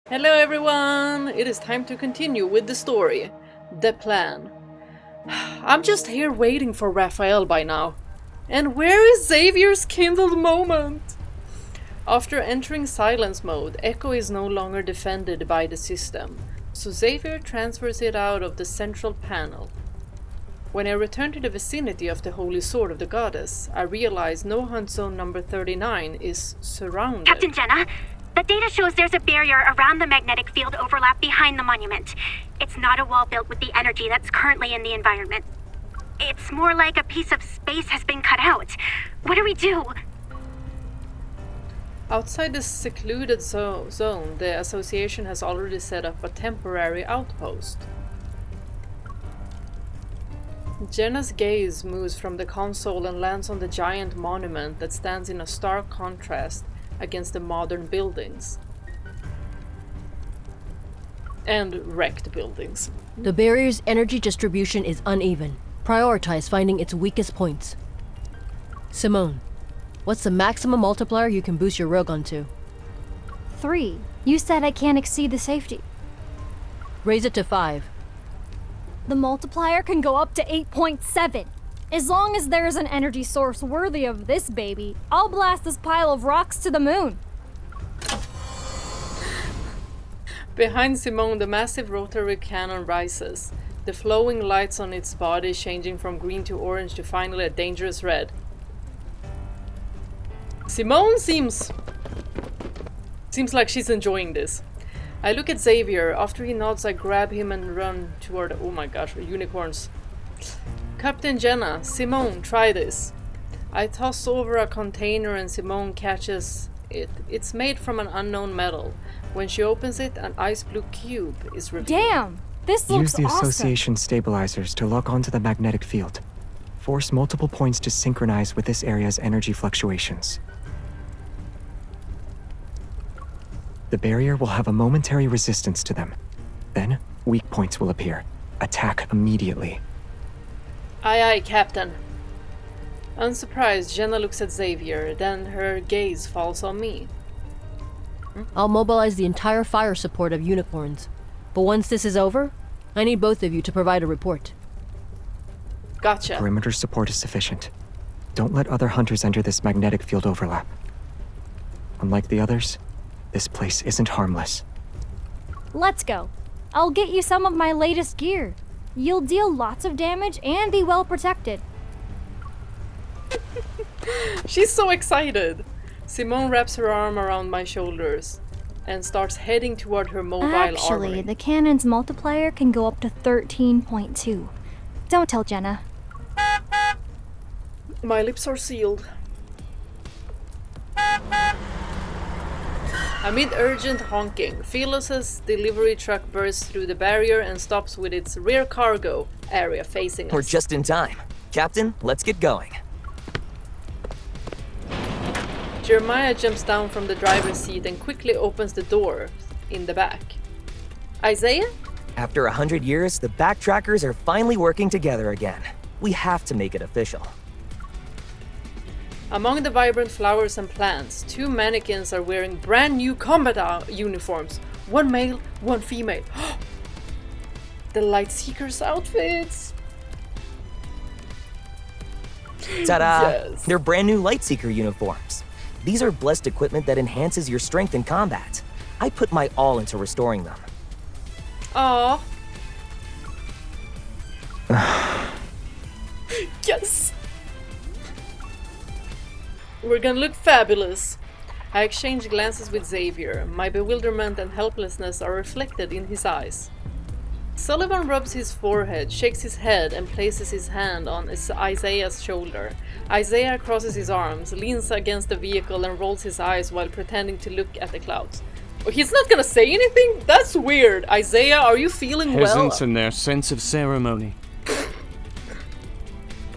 Hello everyone! It is time to continue with the story. The plan. I'm just here waiting for Raphael by now. And where is Xavier's kindled moment? After entering silence mode, Echo is no longer defended by the system, so Xavier transfers it out of the central panel. When I return to the vicinity of the Holy Sword of the Goddess, I realize No Hunt Zone number 39 is surrounded. Captain Jenna, the data shows there's a barrier around the magnetic field overlap behind the monument. It's not a wall built with the energy that's currently in the environment. It's more like a piece of space has been cut out. What do we do? Outside this secluded zone, the association has already set up a temporary outpost. Jenna's gaze moves from the console and lands on the giant monument that stands in a stark contrast against the modern buildings. And wrecked buildings. The barrier's energy distribution is uneven. Prioritize finding its weakest points. Simone, what's the maximum multiplier you can boost your rogue onto? 3. You said I can't exceed the safety. Raise it to 5. The multiplier can go up to 8.7. As long as there's an energy source worthy of this baby, I'll blast this pile of rocks to the moon. Behind Simone, the massive rotary cannon rises, the flowing lights on its body changing from green to orange to finally a dangerous red. Simone seems like she's enjoying this. I look at Xavier. After he nods, I grab him and run toward... Oh my gosh, unicorns. Captain Jenna, Simone, try this. I toss over a container and Simone catches it. It's made from an unknown metal. When she opens it, an ice blue cube is revealed. Damn! This looks Use the awesome. association stabilizers to lock onto the magnetic field. Force multiple points to synchronize with this area's energy fluctuations. The barrier will have a momentary resistance to them. Then, weak points will appear. Attack immediately. Aye aye, Captain. Unsurprised, Jenna looks at Xavier, then her gaze falls on me. I'll mobilize the entire fire support of unicorns. But once this is over, I need both of you to provide a report. Gotcha. Perimeter support is sufficient. Don't let other hunters enter this magnetic field overlap. Unlike the others, this place isn't harmless. Let's go. I'll get you some of my latest gear. You'll deal lots of damage and be well protected. She's so excited. Simone wraps her arm around my shoulders and starts heading toward her mobile Actually, armory. the cannon's multiplier can go up to 13.2. Don't tell Jenna. My lips are sealed. Amid urgent honking, Phyllis's delivery truck bursts through the barrier and stops with its rear cargo area facing us. We're just in time. Captain, let's get going. Jeremiah jumps down from the driver's seat and quickly opens the door in the back. Isaiah? After 100 years, the backtrackers are finally working together again. We have to make it official. Among the vibrant flowers and plants, 2 mannequins are wearing brand new combat uniforms. One male, one female. The Lightseekers outfits! Ta-da! Yes. They're brand new Lightseeker uniforms. These are blessed equipment that enhances your strength in combat. I put my all into restoring them. Aww. Yes! We're gonna look fabulous. I exchange glances with Xavier. My bewilderment and helplessness are reflected in his eyes. Sullivan rubs his forehead, shakes his head, and places his hand on Isaiah's shoulder. Isaiah crosses his arms, leans against the vehicle, and rolls his eyes while pretending to look at the clouds. Oh, he's not gonna say anything? That's weird. Isaiah, are you feeling well? Peasants and their sense of ceremony.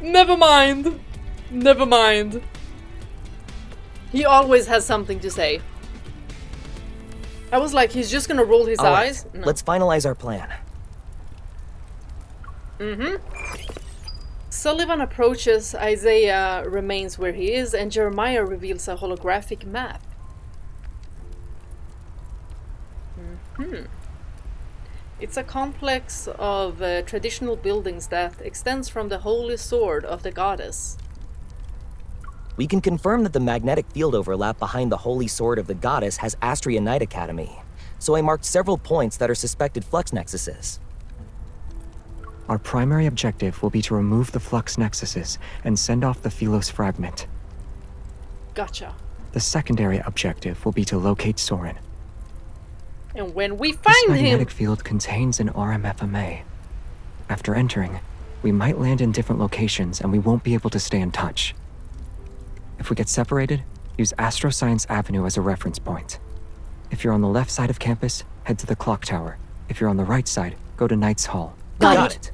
Never mind. Never mind. He always has something to say. I was like, he's just gonna roll his All right, eyes? No. let's finalize our plan. Sullivan approaches, Isaiah remains where he is, and Jeremiah reveals a holographic map. It's a complex of traditional buildings that extends from the holy sword of the goddess. We can confirm that the magnetic field overlap behind the holy sword of the goddess has Astria Knight Academy, so I marked several points that are suspected flux nexuses. Our primary objective will be to remove the flux nexuses and send off the Philos fragment. Gotcha. The secondary objective will be to locate Soren. And when we This find him... magnetic field contains an RMFMA. After entering, we might land in different locations and we won't be able to stay in touch. If we get separated, use Astroscience Avenue as a reference point. If you're on the left side of campus, head to the clock tower. If you're on the right side, go to Knight's Hall. Got it.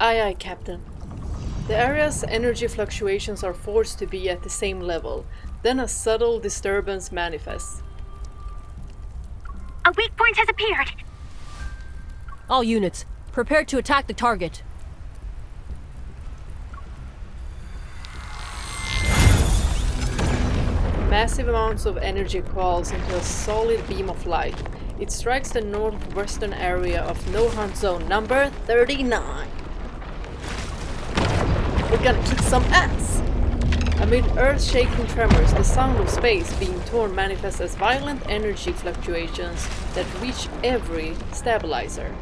Aye, aye, Captain. The area's energy fluctuations are forced to be at the same level. Then a subtle disturbance manifests. A weak point has appeared. All units, prepare to attack the target. Massive amounts of energy coils into a solid beam of light. It strikes the northwestern area of No Hunt Zone number 39. We're gonna kick some ass! Amid earth-shaking tremors, the sound of space being torn manifests as violent energy fluctuations that reach every stabilizer.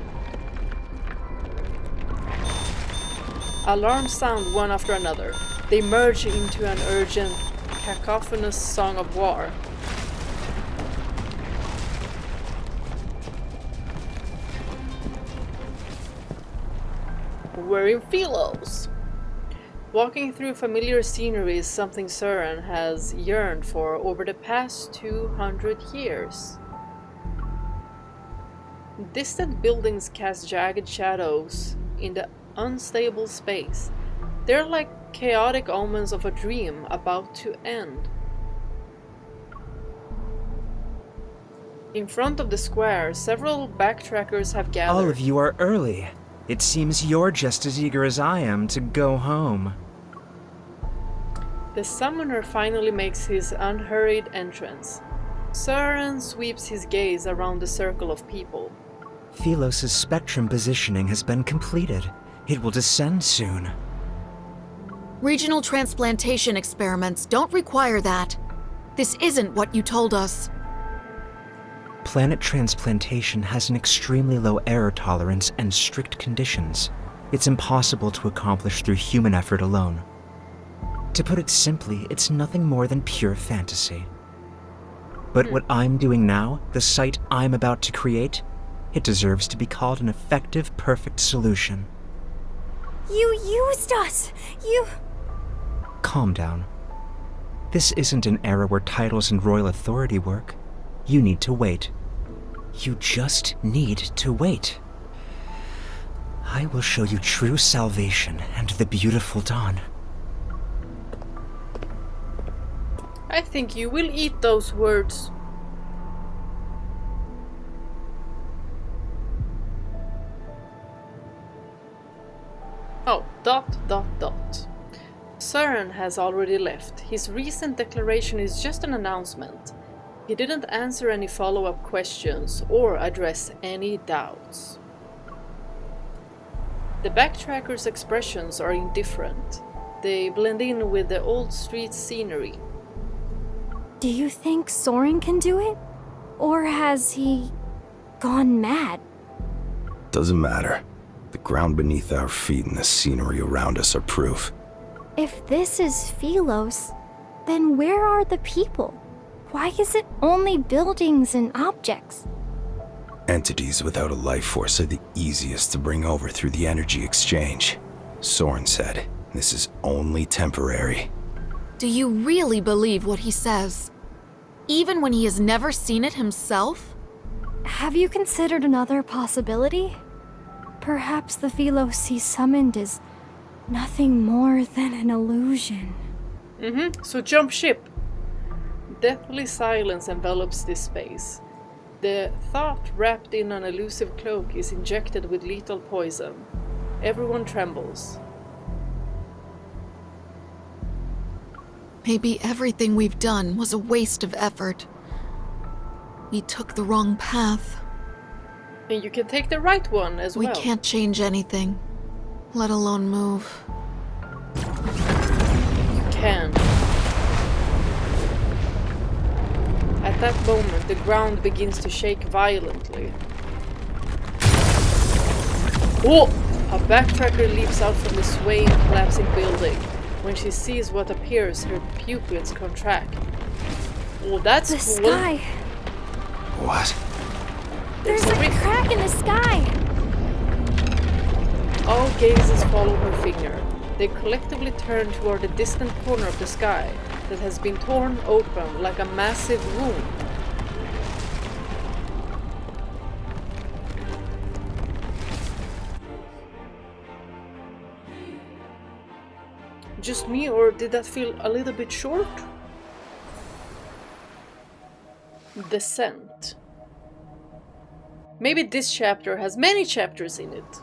Alarms sound one after another. They merge into an urgent, cacophonous song of war. We're in Philos. Walking through familiar scenery is something Soren has yearned for over the past 200 years. Distant buildings cast jagged shadows in the unstable space. They're like chaotic omens of a dream about to end. In front of the square, several backtrackers have gathered. All of you are early. It seems you're just as eager as I am to go home. The summoner finally makes his unhurried entrance. Soren sweeps his gaze around the circle of people. Philos' spectrum positioning has been completed. It will descend soon. Regional transplantation experiments don't require that. This isn't what you told us. Planet transplantation has an extremely low error tolerance and strict conditions. It's impossible to accomplish through human effort alone. To put it simply, it's nothing more than pure fantasy. But what I'm doing now, the site I'm about to create, it deserves to be called an effective, perfect solution. You used us! You... Calm down. This isn't an era where titles and royal authority work. You need to wait. You just need to wait. I will show you true salvation and the beautiful dawn. I think you will eat those words. Oh, ... Soren has already left. His recent declaration is just an announcement. He didn't answer any follow-up questions or address any doubts. The backtrackers' expressions are indifferent. They blend in with the old street scenery. Do you think Soren can do it? Or has he gone mad? Doesn't matter. The ground beneath our feet and the scenery around us are proof. If this is Philos, then where are the people? Why is it only buildings and objects? Entities without a life force are the easiest to bring over through the energy exchange. Soren said, this is only temporary. Do you really believe what he says? Even when he has never seen it himself? Have you considered another possibility? Perhaps the Philos he summoned is nothing more than an illusion. So jump ship. Deathly silence envelops this space. The thought wrapped in an elusive cloak is injected with lethal poison. Everyone trembles. Maybe everything we've done was a waste of effort. We took the wrong path. And you can take the right one as well. We can't change anything, let alone move. You can. At that moment, the ground begins to shake violently. Oh! A backtracker leaps out from the swaying, collapsing building. When she sees what appears, her pupils contract. Oh, that's The cool. sky. What? There's a crack in the sky. All gazes follow her finger. They collectively turn toward the distant corner of the sky that has been torn open like a massive wound. Just me, or did that feel a little bit short? Descent. Maybe this chapter has many chapters in it.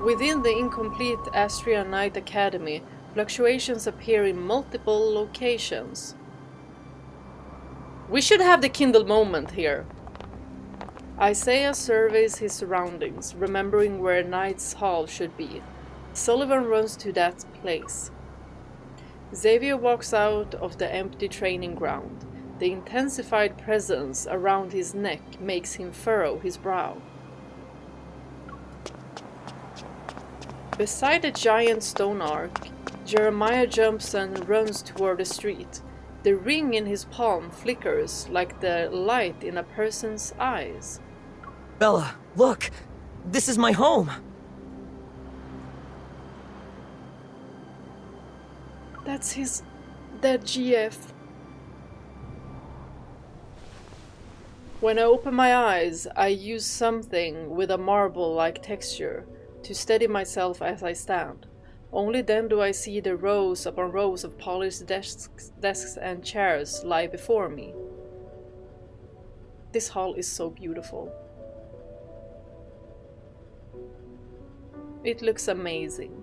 Within the incomplete Astria Knight Academy, fluctuations appear in multiple locations. We should have the Kindle moment here. Isaiah surveys his surroundings, remembering where Knight's Hall should be. Sullivan runs to that place. Xavier walks out of the empty training ground. The intensified presence around his neck makes him furrow his brow. Beside a giant stone arc, Jeremiah jumps and runs toward the street. The ring in his palm flickers like the light in a person's eyes. Bella, look! This is my home! That's that GF. When I open my eyes, I use something with a marble-like texture to steady myself as I stand. Only then do I see the rows upon rows of polished desks and chairs lie before me. This hall is so beautiful. It looks amazing.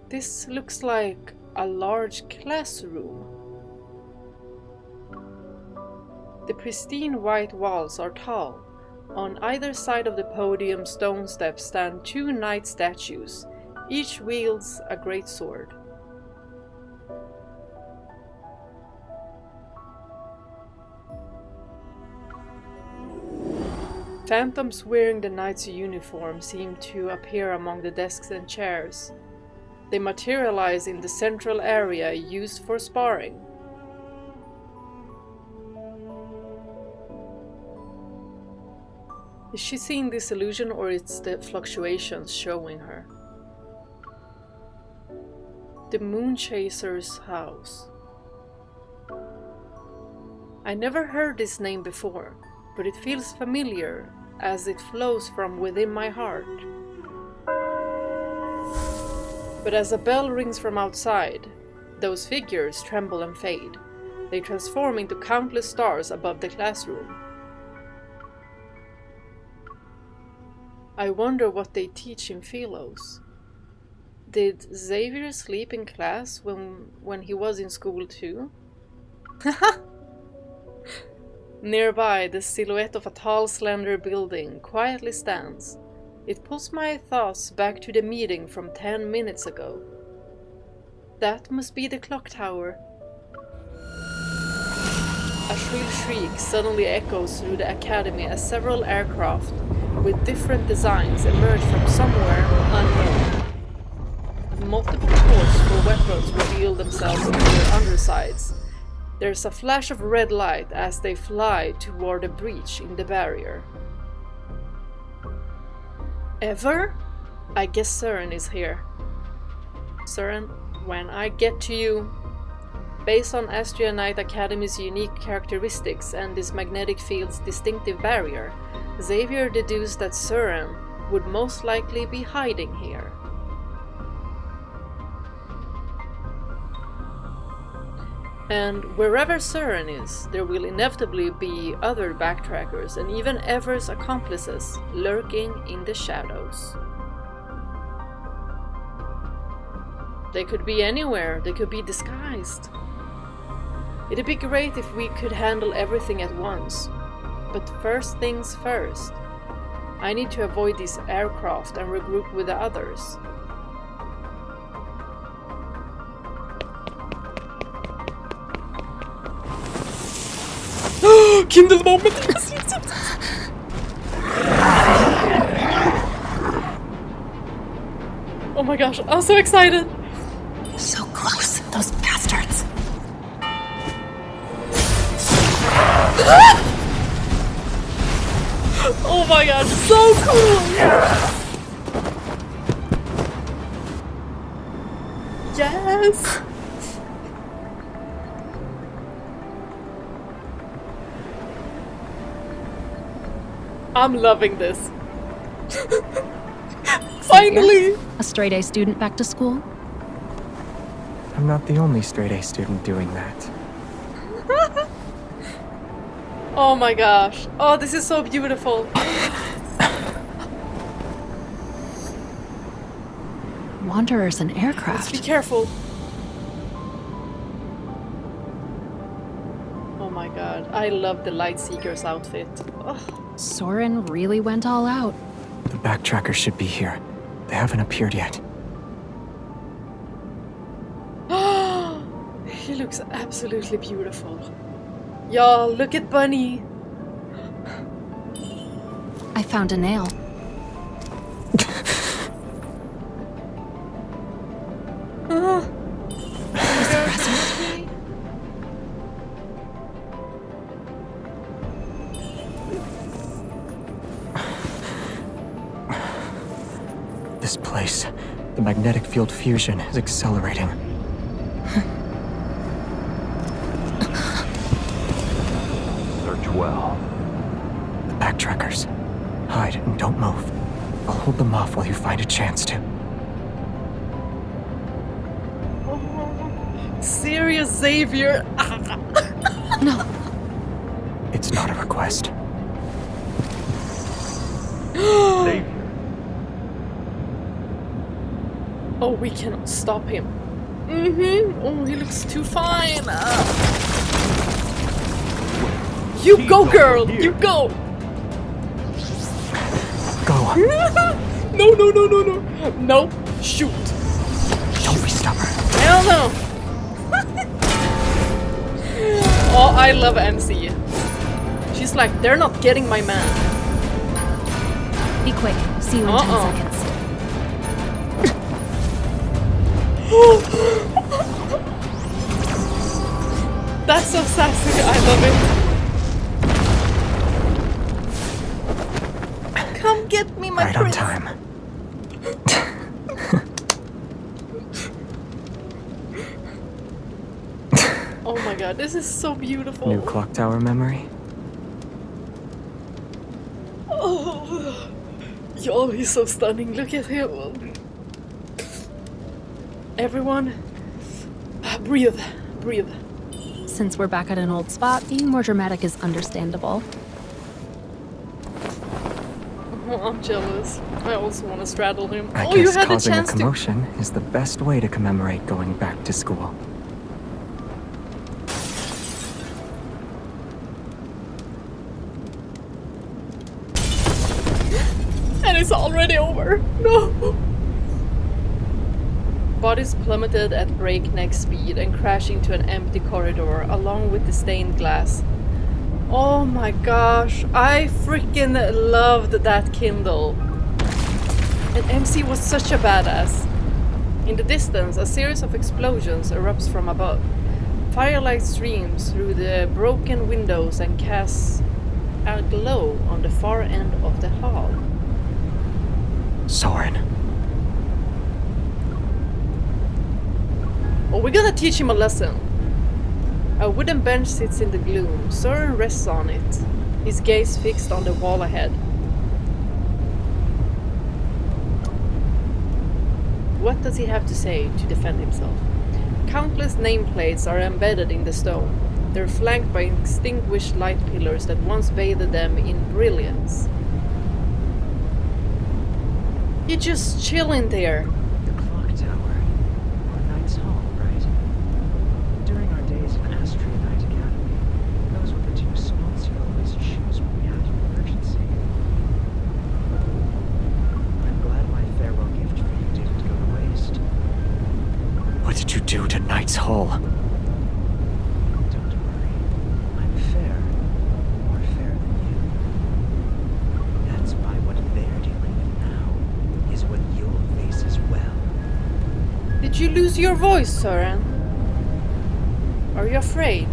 This looks like a large classroom. The pristine white walls are tall. On either side of the podium stone steps stand two knight statues. Each wields a great sword. Phantoms wearing the knight's uniform seem to appear among the desks and chairs. They materialize in the central area used for sparring. Is she seeing this illusion, or it's the fluctuations showing her? The Moonchaser's house. I never heard this name before, but it feels familiar as it flows from within my heart. But as a bell rings from outside, those figures tremble and fade. They transform into countless stars above the classroom. I wonder what they teach in Philos. Did Xavier sleep in class when he was in school too? Nearby, the silhouette of a tall, slender building quietly stands. It pulls my thoughts back to the meeting from 10 minutes ago. That must be the clock tower. A shrill shriek suddenly echoes through the academy as several aircraft with different designs emerge from somewhere unknown. Multiple ports for weapons reveal themselves on their undersides. There's a flash of red light as they fly toward a breach in the barrier. Ever? I guess Søren is here. Søren, when I get to you. Based on Astria Knight Academy's unique characteristics and this magnetic field's distinctive barrier, Xavier deduced that Søren would most likely be hiding here. And wherever Søren is, there will inevitably be other backtrackers and even Ever's accomplices lurking in the shadows. They could be anywhere. They could be disguised. It'd be great if we could handle everything at once. But first things first. I need to avoid these aircraft and regroup with the others. Kindle moment! Oh my gosh, I'm so excited! So close, those bastards. Oh my god, so cool! Yes! I'm loving this. Finally! A straight-A student back to school? I'm not the only straight-A student doing that. Oh my gosh. Oh, this is so beautiful. Wanderers and aircraft. Be careful. Oh my god. I love the Lightseeker's outfit. Oh. Soren really went all out. The backtrackers should be here. They haven't appeared yet. He looks absolutely beautiful. Y'all, look at Bunny. I found a nail. This place, the magnetic field fusion is accelerating. Search well. The backtrackers. Hide and don't move. I'll hold them off while you find a chance to. Oh, serious Xavier. No. It's not a request. Xavier. Oh, we cannot stop him. Oh, he looks too fine. You Please go, don't girl. go here. You go. Go. No, no, no, no, no. No. Shoot. Don't be stubborn. Hell no. Oh, I love MC. She's like, they're not getting my man. Be quick. See you in 10 seconds. That's so sassy. I love it. Come get me, my Right prince. on time. Oh my god, this is so beautiful. New clock tower memory? Oh, yo, he's so stunning. Look at him. Everyone, breathe, breathe. Since we're back at an old spot, being more dramatic is understandable. Oh, I'm jealous. I also want to straddle him. I Oh, you guess had the causing a chance to. commotion is the best way to commemorate going back to school. And it's already over. No. Bodies plummeted at breakneck speed and crashing to an empty corridor along with the stained glass. Oh my gosh, I freaking loved that Kindle. And MC was such a badass. In the distance, a series of explosions erupts from above. Firelight streams through the broken windows and casts a glow on the far end of the hall. Soren. Oh, we're gonna teach him a lesson. A wooden bench sits in the gloom. Soren rests on it, his gaze fixed on the wall ahead. What does he have to say to defend himself? Countless nameplates are embedded in the stone. They're flanked by extinguished light pillars that once bathed them in brilliance. You're just chilling there. The clock tower. do to Knight's Hull? Don't worry. I'm fair. More fair than you. That's why what they're dealing with now is what you'll face as well. Did you lose your voice, Søren? Are you afraid?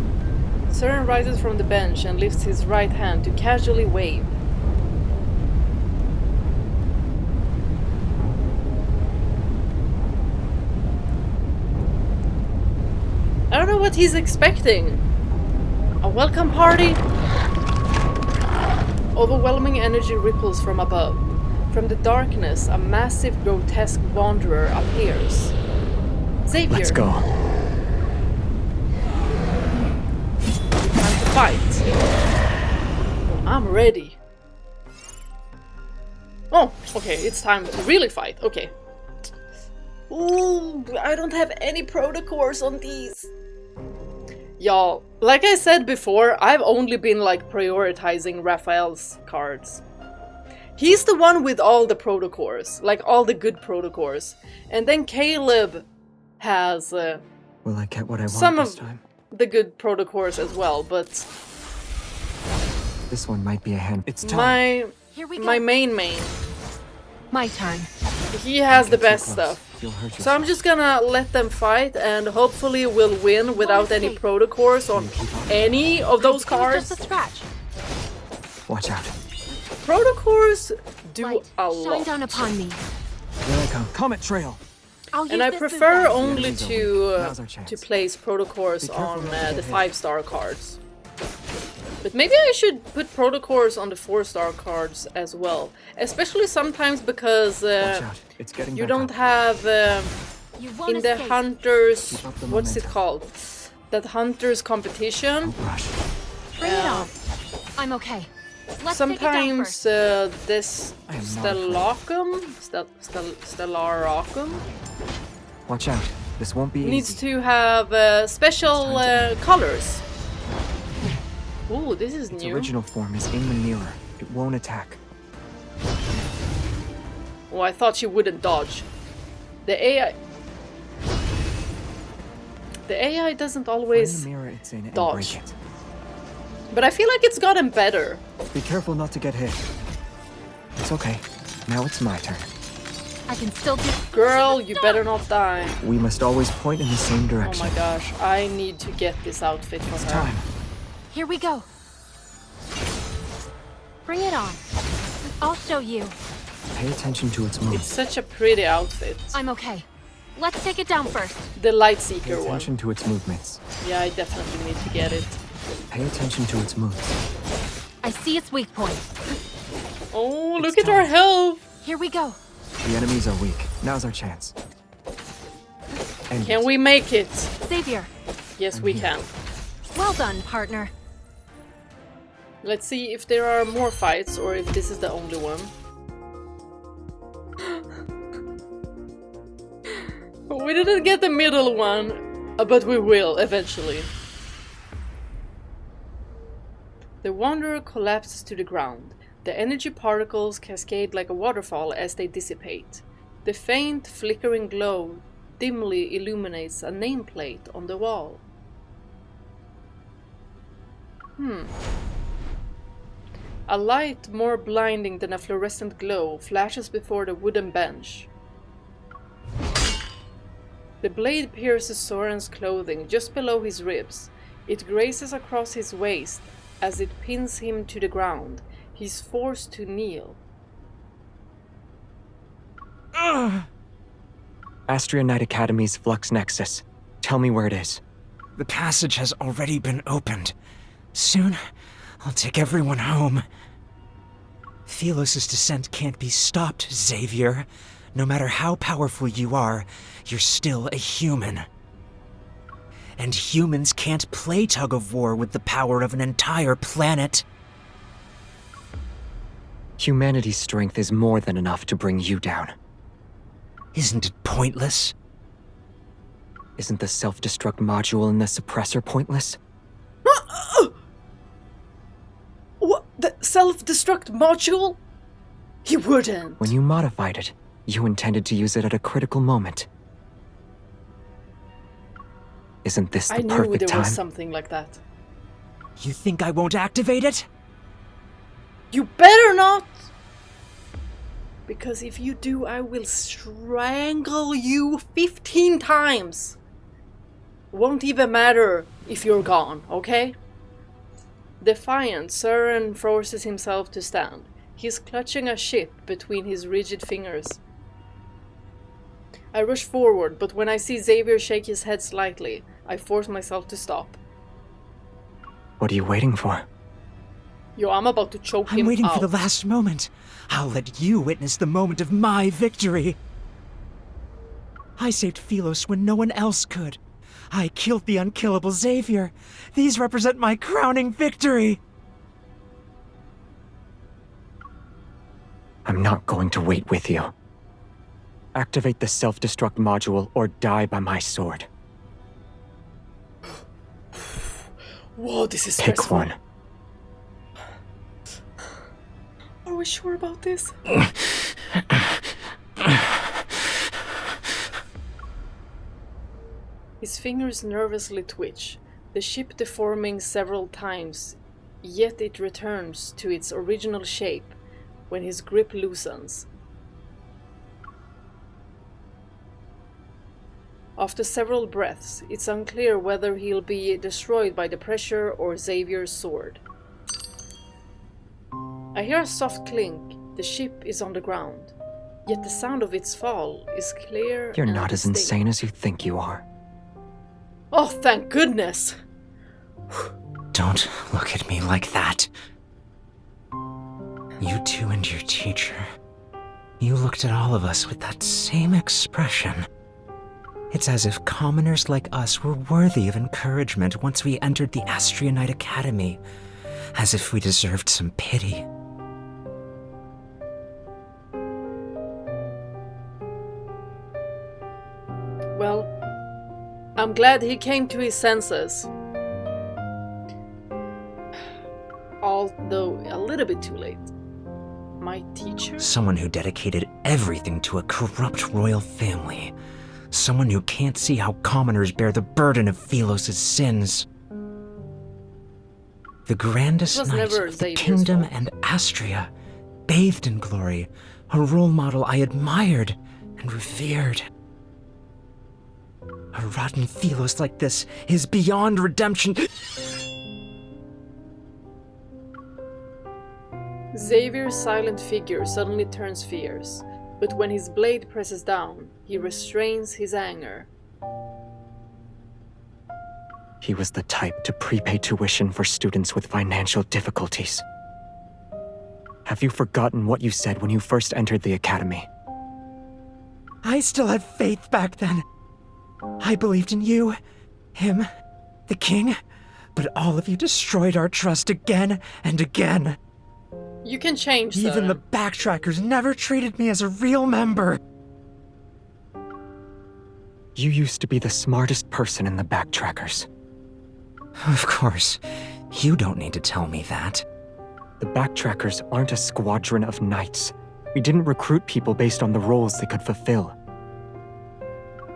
Søren rises from the bench and lifts his right hand to casually wave. I don't know what he's expecting. A welcome party? Overwhelming energy ripples from above. From the darkness, a massive, grotesque wanderer appears. Xavier. Let's go. Time to fight. I'm ready. Oh, okay, it's time to really fight. Okay. Ooh, I don't have any protocors on these. Y'all, like I said before, I've only been like prioritizing Raphael's cards. He's the one with all the protocors, like all the good protocors. And then Caleb has Will I get what I want some this of time? the good protocors as well, but This one might be a hand. It's time. my main, My turn. he has the Get too best close. stuff. You'll hurt So I'm just gonna let them fight and hopefully we'll win without any protocors on any of those It was cards. just a scratch. Watch out. Protocors do Light, a shine lot. down upon me. Here I come. Comet Trail. I'll And use I this prefer instead. only Enemies over. Now's our to chance. place protocors Be careful on not to the get hit. 5-star cards. But maybe I should put protocors on the 4-star cards as well. Especially sometimes because Watch out. It's getting you back don't up. have You won't in the escape. hunters, Keep up the what's it momentum. called? That hunters competition. Don't rush. Bring it Yeah. on. I'm okay. Let's take it down Sometimes first. this I am not Stellaracum Watch out. This won't be needs easy. to have special It's time to colors. Ooh, this is Its new. original form is in the mirror. It won't attack. Oh, I thought she wouldn't dodge. The AI doesn't Find always the mirror it's in and dodge. break it. But I feel like it's gotten better. Be careful not to get hit. It's okay. Now it's my turn. I can still do. Girl, you better not die. We must always point in the same Oh direction. my gosh, I need to get this outfit for It's her. time. Here we go. Bring it on. I'll show you. Pay attention to its It's moves. such a pretty outfit. I'm okay. Let's take it down first. The Pay Lightseeker one. attention to its movements. Yeah, I definitely need to get it. Pay attention to its moves. I see its weak point. Oh, It's look at our time. health! Here we go. The enemies are weak. Now's our chance. End Can it. we make it? Xavier. Yes, I'm we here. can. Well done, partner. Let's see if there are more fights or if this is the only one. We didn't get the middle one, but we will eventually. The Wanderer collapses to the ground. The energy particles cascade like a waterfall as they dissipate. The faint, flickering glow dimly illuminates a nameplate on the wall. A light more blinding than a fluorescent glow flashes before the wooden bench. The blade pierces Soren's clothing just below his ribs. It grazes across his waist as it pins him to the ground. He's forced to kneel. Astria Knight Academy's Flux Nexus. Tell me where it is. The passage has already been opened. Soon, I'll take everyone home. Thelos' descent can't be stopped, Xavier. No matter how powerful you are, you're still a human. And humans can't play tug-of-war with the power of an entire planet. Humanity's strength is more than enough to bring you down. Isn't it pointless? Isn't the self-destruct module in the suppressor pointless? What? The self-destruct module? He wouldn't. When you modified it, you intended to use it at a critical moment. Isn't this the I knew perfect there time? was something like that. You think I won't activate it? You better not! Because if you do, I will strangle you 15 times. Won't even matter if you're gone, okay? Defiant, Søren forces himself to stand. He's clutching a ship between his rigid fingers. I rush forward, but when I see Xavier shake his head slightly, I force myself to stop. What are you waiting for? Yo, I'm about to choke him out. I'm waiting for the last moment. I'll let you witness the moment of my victory. I saved Philos when no one else could. I killed the unkillable Xavier. These represent my crowning victory. I'm not going to wait with you. Activate the self-destruct module or die by my sword. Whoa, this is stressful. Pick one. Are we sure about this? His fingers nervously twitch, the ship deforming several times, yet it returns to its original shape when his grip loosens. After several breaths, it's unclear whether he'll be destroyed by the pressure or Xavier's sword. I hear a soft clink. The ship is on the ground, yet the sound of its fall is clear. You're and not as distinct. insane as you think you are. Oh, thank goodness! Don't look at me like that. You two and your teacher. You looked at all of us with that same expression. It's as if commoners like us were worthy of encouragement once we entered the Astrianite Academy. As if we deserved some pity. Well, I'm glad he came to his senses. Although a little bit too late. My teacher? Someone who dedicated everything to a corrupt royal family. Someone who can't see how commoners bear the burden of Philos' sins. The grandest knight of the kingdom and Astria, bathed in glory, a role model I admired and revered. A rotten Philos like this is beyond redemption. Xavier's silent figure suddenly turns fierce, but when his blade presses down, he restrains his anger. He was the type to prepay tuition for students with financial difficulties. Have you forgotten what you said when you first entered the academy? I still had faith back then. I believed in you, him, the king, but all of you destroyed our trust again and again. You can change, Even the backtrackers never treated me as a real member. You used to be the smartest person in the backtrackers. Of course. You don't need to tell me that. The backtrackers aren't a squadron of knights. We didn't recruit people based on the roles they could fulfill.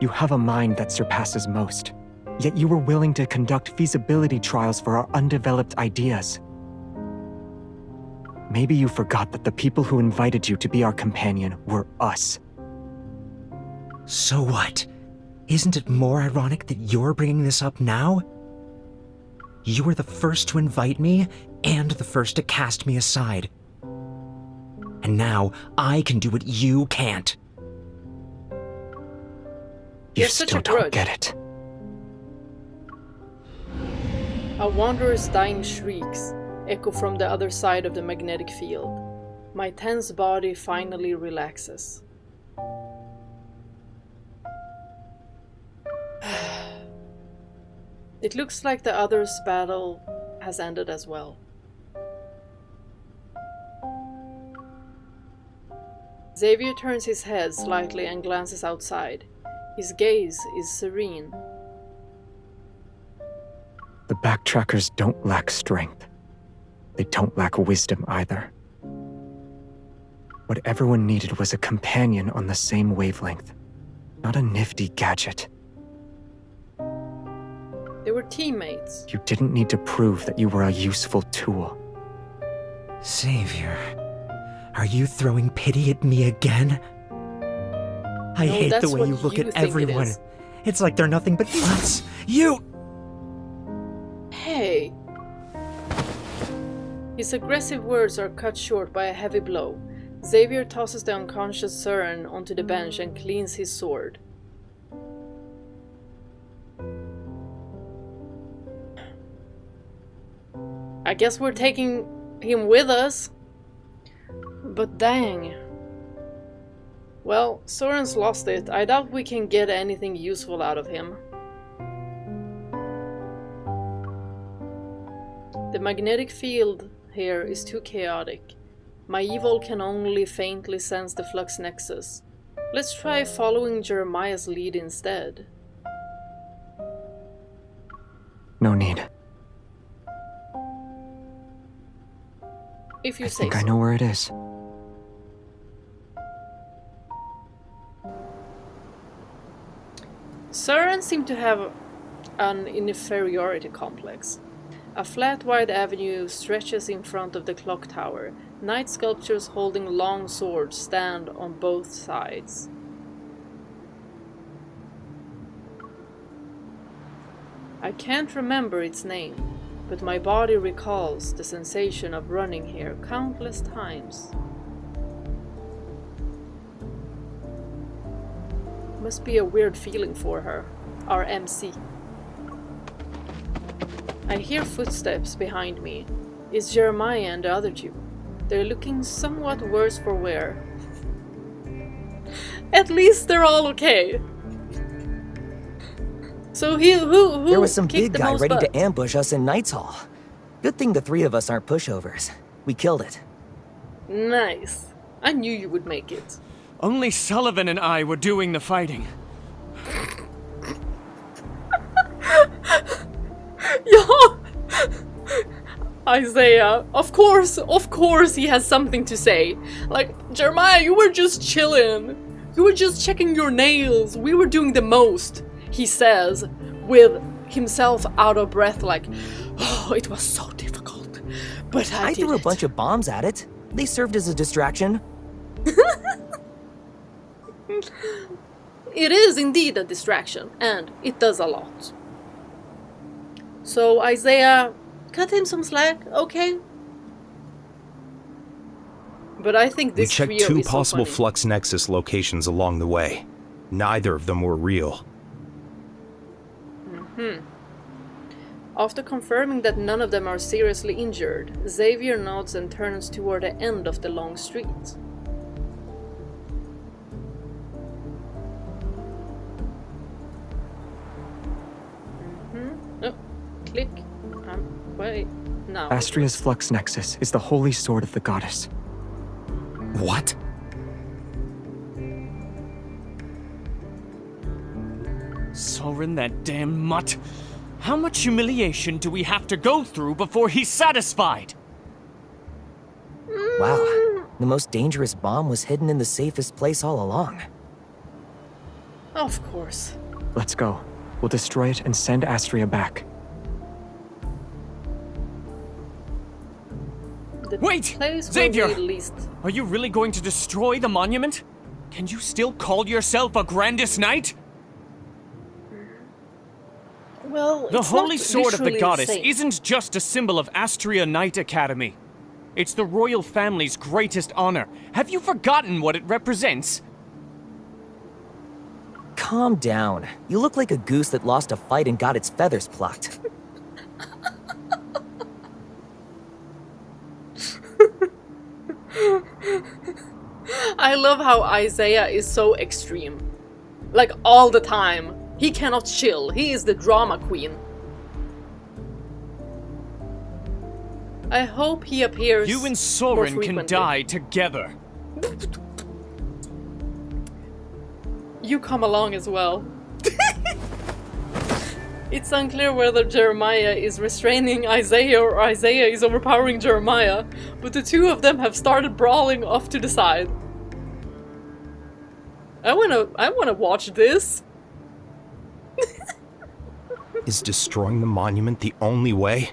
You have a mind that surpasses most, yet you were willing to conduct feasibility trials for our undeveloped ideas. Maybe you forgot that the people who invited you to be our companion were us. So what? Isn't it more ironic that you're bringing this up now? You were the first to invite me, and the first to cast me aside. And now, I can do what you can't. You still don't get it. A wanderer's dying shrieks echo from the other side of the magnetic field. My tense body finally relaxes. It looks like the others' battle has ended as well. Xavier turns his head slightly and glances outside. His gaze is serene. The backtrackers don't lack strength. They don't lack wisdom either. What everyone needed was a companion on the same wavelength, not a nifty gadget. They were teammates. You didn't need to prove that you were a useful tool. Xavier, are you throwing pity at me again? I No, hate the that's way what you look you at think it everyone. is. It's like they're nothing but us. You! Hey! His aggressive words are cut short by a heavy blow. Xavier tosses the unconscious Søren onto the bench and cleans his sword. I guess we're taking him with us. But dang. Well, Søren's lost it. I doubt we can get anything useful out of him. The magnetic field here is too chaotic. My evil can only faintly sense the flux nexus. Let's try following Jeremiah's lead instead. No need. If you I say think so. I know where it is. Søren seemed to have an inferiority complex. A flat, wide avenue stretches in front of the clock tower. Knight sculptures holding long swords stand on both sides. I can't remember its name, but my body recalls the sensation of running here countless times. Must be a weird feeling for her, our MC. I hear footsteps behind me. It's Jeremiah and the other two. They're looking somewhat worse for wear. At least they're all okay. So who There was some kicked big the guy most ready butt? to ambush us in Knight's Hall. Good thing the three of us aren't pushovers. We killed it. Nice. I knew you would make it. Only Sullivan and I were doing the fighting. Yo! Isaiah, of course he has something to say. Like, Jeremiah, you were just chilling. You were just checking your nails. We were doing the most, he says, with himself out of breath, like, oh, it was so difficult. But I did threw a it. bunch of bombs at it. They served as a distraction. It is indeed a distraction, and it does a lot. So, Isaiah, cut him some slack, okay? But I think We this checked trio two is so possible funny. flux nexus locations along the way. Neither of them were real. After confirming that none of them are seriously injured, Xavier nods and turns toward the end of the long street. Oh, click. Wait. Now. Astria's flux nexus is the holy sword of the goddess. What? Soren, that damn mutt. How much humiliation do we have to go through before he's satisfied? Wow. The most dangerous bomb was hidden in the safest place all along. Of course. Let's go. We'll destroy it and send Astria back. The Wait! place where Xavier! we least... Are you really going to destroy the monument? Can you still call yourself a Grandest Knight? Well, The it's Holy not Sword of the literally Goddess same. isn't just a symbol of Astria Knight Academy. It's the royal family's greatest honor. Have you forgotten what it represents? Calm down. You look like a goose that lost a fight and got its feathers plucked. I love how Isaiah is so extreme. Like, all the time. He cannot chill. He is the drama queen. I hope he appears You and more Soren can frequently. die together. You come along as well. It's unclear whether Jeremiah is restraining Isaiah or Isaiah is overpowering Jeremiah, but the two of them have started brawling off to the side. I wanna watch this. Is destroying the monument the only way?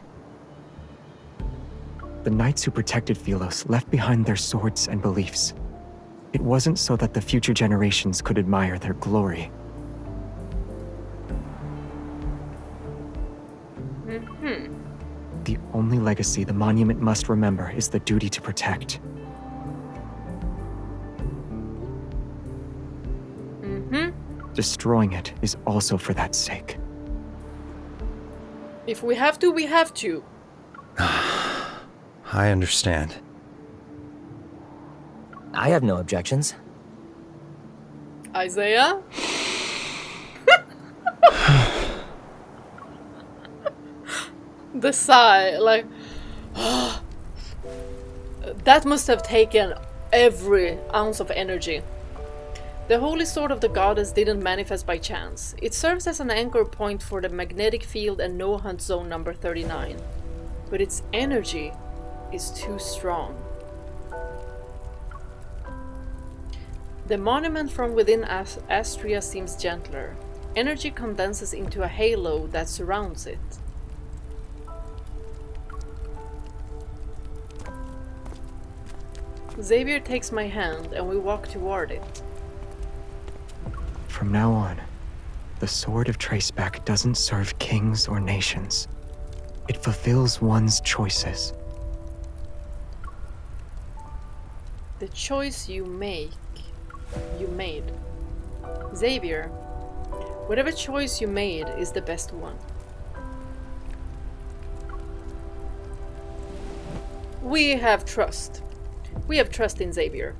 The knights who protected Philos left behind their swords and beliefs. It wasn't so that the future generations could admire their glory. The only legacy the monument must remember is the duty to protect. Destroying it is also for that sake. If we have to, we have to. I understand. I have no objections. Isaiah? The sigh, like... that must have taken every ounce of energy. The holy sword of the goddess didn't manifest by chance. It serves as an anchor point for the magnetic field and no-hunt zone number 39. But its energy is too strong. The monument from within Astria seems gentler. Energy condenses into a halo that surrounds it. Xavier takes my hand and we walk toward it. From now on, the Sword of Traceback doesn't serve kings or nations. It fulfills one's choices. The choice you made. Xavier, whatever choice you made is the best one. We have trust. We have trust in Xavier.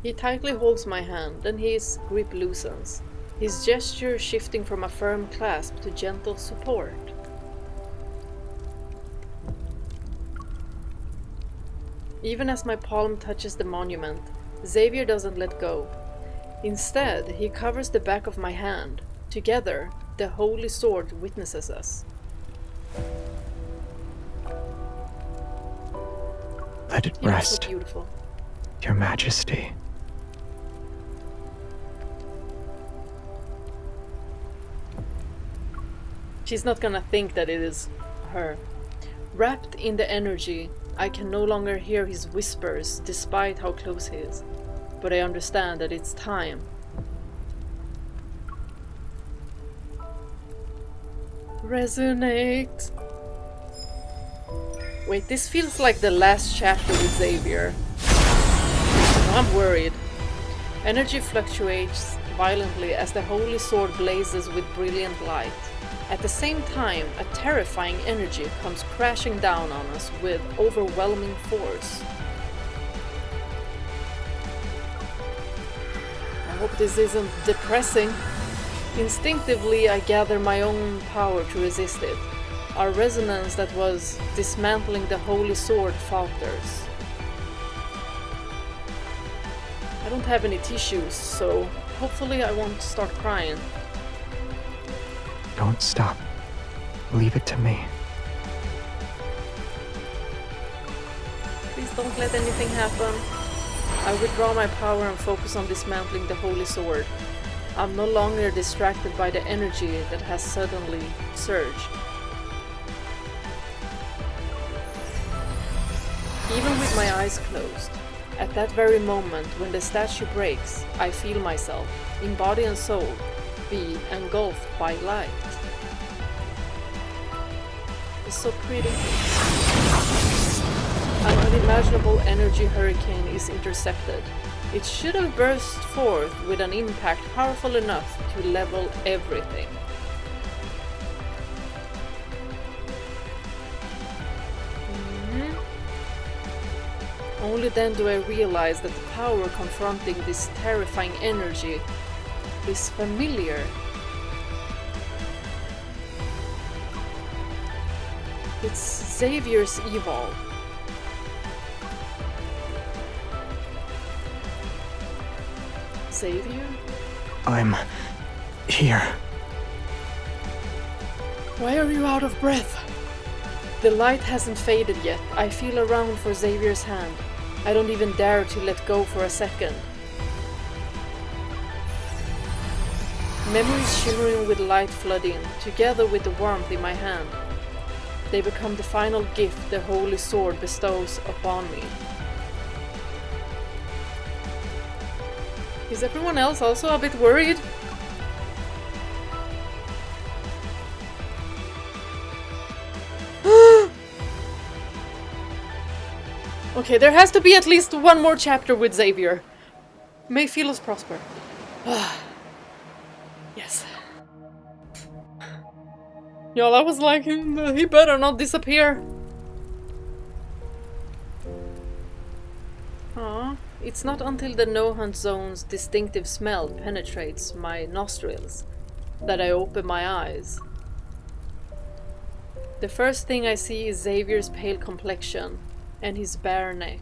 He tightly holds my hand, and his grip loosens, his gesture shifting from a firm clasp to gentle support. Even as my palm touches the monument, Xavier doesn't let go. Instead, he covers the back of my hand. Together, the holy sword witnesses us. Let it You're rest, so beautiful. Your Majesty. She's not gonna think that it is her. Wrapped in the energy, I can no longer hear his whispers despite how close he is. But I understand that it's time. Resonate. Wait, this feels like the last chapter with Xavier. I'm worried. Energy fluctuates violently as the holy sword blazes with brilliant light. At the same time, a terrifying energy comes crashing down on us with overwhelming force. I hope this isn't depressing. Instinctively, I gather my own power to resist it. Our resonance that was dismantling the holy sword falters. I don't have any tissues, so hopefully I won't start crying. Don't stop. Leave it to me. Please don't let anything happen. I withdraw my power and focus on dismantling the holy sword. I'm no longer distracted by the energy that has suddenly surged. Even with my eyes closed, at that very moment when the statue breaks, I feel myself, in body and soul, be engulfed by light. It's so pretty. An unimaginable energy hurricane is intercepted. It should have burst forth with an impact powerful enough to level everything. Only then do I realize that the power confronting this terrifying energy is familiar. It's Xavier's evolve. Xavier? I'm here. Why are you out of breath? The light hasn't faded yet. I feel around for Xavier's hand. I don't even dare to let go for a second. Memories shimmering with light flood in, together with the warmth in my hand. They become the final gift the Holy Sword bestows upon me. Is everyone else also a bit worried? Okay, there has to be at least one more chapter with Xavier. May Philos prosper. Yes. Y'all, I was like, he better not disappear. Aw, it's not until the no-hunt zone's distinctive smell penetrates my nostrils that I open my eyes. The first thing I see is Xavier's pale complexion and his bare neck.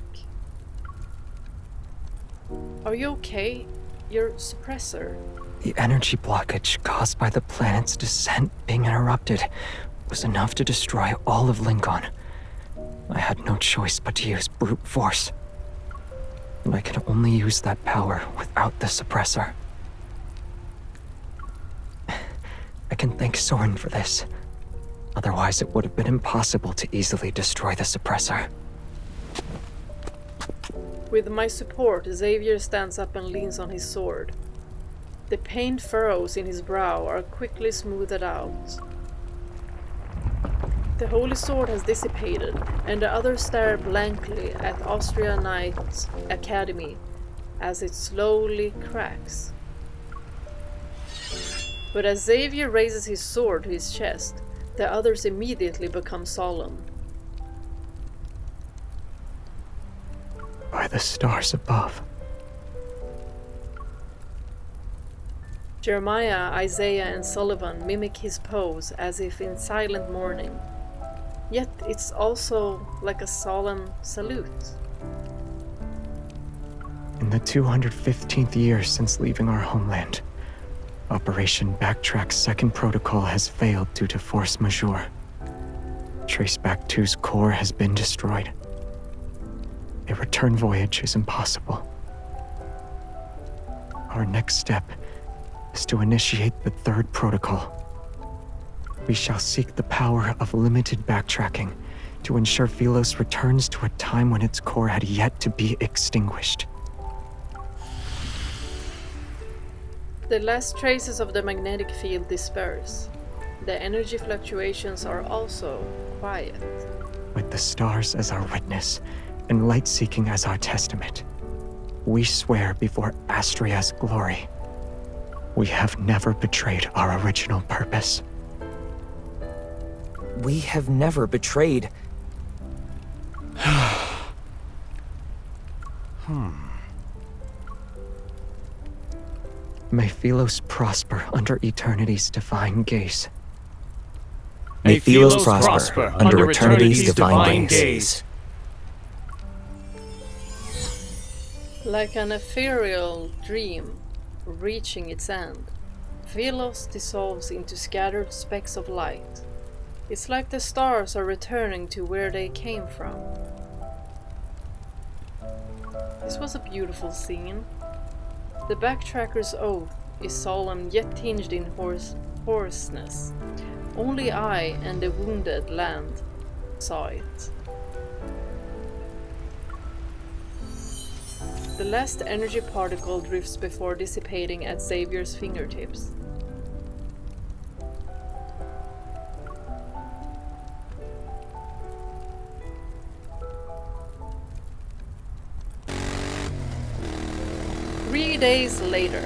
Are you okay? Your suppressor. The energy blockage caused by the planet's descent being interrupted was enough to destroy all of Lincoln. I had no choice but to use brute force. And I can only use that power without the suppressor. I can thank Soren for this. Otherwise, it would have been impossible to easily destroy the suppressor. With my support, Xavier stands up and leans on his sword. The pained furrows in his brow are quickly smoothed out. The Holy Sword has dissipated, and the others stare blankly at Austria Knight Academy as it slowly cracks. But as Xavier raises his sword to his chest, the others immediately become solemn. By the stars above. Jeremiah, Isaiah, and Sullivan mimic his pose as if in silent mourning. Yet it's also like a solemn salute. In the 215th year since leaving our homeland, Operation Backtrack's second protocol has failed due to force majeure. Traceback 2's core has been destroyed. A return voyage is impossible. Our next step is to initiate the third protocol. We shall seek the power of limited backtracking to ensure Philos returns to a time when its core had yet to be extinguished. The last traces of the magnetic field disperse. The energy fluctuations are also quiet. With the stars as our witness, and light-seeking as our testament, we swear before Astria's glory, we have never betrayed our original purpose. We have never betrayed... May Philos prosper under eternity's divine gaze. May Philos prosper under eternity's divine gaze. Like an ethereal dream reaching its end, Philos dissolves into scattered specks of light. It's like the stars are returning to where they came from. This was a beautiful scene. The backtracker's oath is solemn yet tinged in hoarseness. Only I and the wounded land saw it. The last energy particle drifts before dissipating at Xavier's fingertips. Three days later.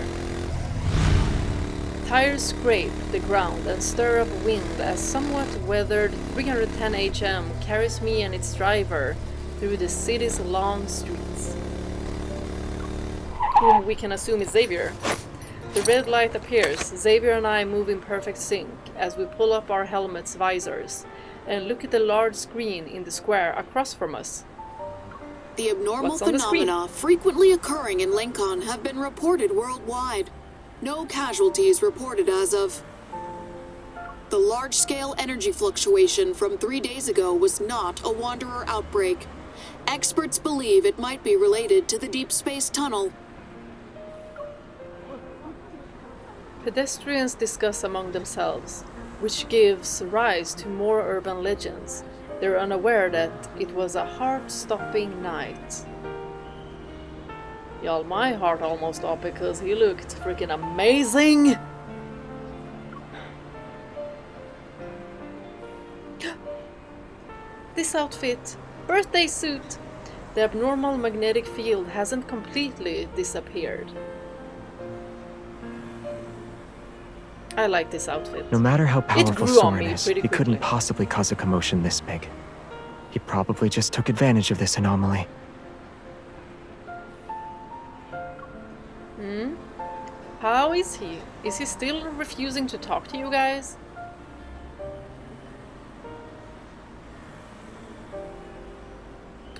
Tires scrape the ground and stir up wind as somewhat weathered 310 HM carries me and its driver through the city's long streets. Whom we can assume is Xavier. The red light appears, Xavier and I move in perfect sync as we pull up our helmets' visors and look at the large screen in the square across from us. The abnormal phenomena frequently occurring in Lincoln have been reported worldwide. No casualties reported as of. The large-scale energy fluctuation from 3 days ago was not a Wanderer outbreak. Experts believe it might be related to the deep space tunnel. Pedestrians discuss among themselves, which gives rise to more urban legends. They're unaware that it was a heart-stopping night. Y'all, my heart almost stopped because he looked freaking amazing! This outfit, birthday suit. The abnormal magnetic field hasn't completely disappeared. I like this outfit. No matter how powerful Soren is, he quickly. couldn't possibly cause a commotion this big. He probably just took advantage of this anomaly. How is he? Is he still refusing to talk to you guys?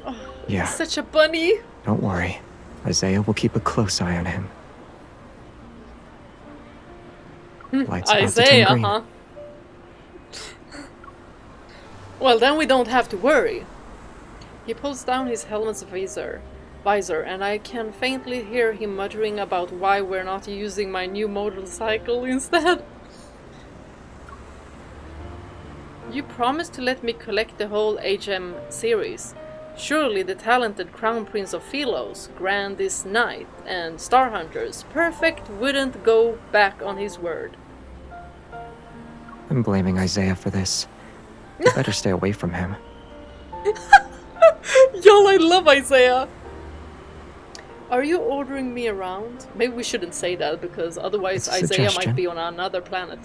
Oh, Yeah. he's such a bunny! Don't worry. Isaiah will keep a close eye on him. Light's about to turn Isaiah, green. huh? Well, then we don't have to worry. He pulls down his helmet's visor, and I can faintly hear him muttering about why we're not using my new motorcycle instead. You promised to let me collect the whole HM series. Surely the talented Crown Prince of Philos, Grandest Knight, and Star Hunters, Perfect wouldn't go back on his word. I'm blaming Isaiah for this. You better stay away from him. Y'all, I love Isaiah! Are you ordering me around? Maybe we shouldn't say that, because otherwise It's a Isaiah might suggestion. be on another planet.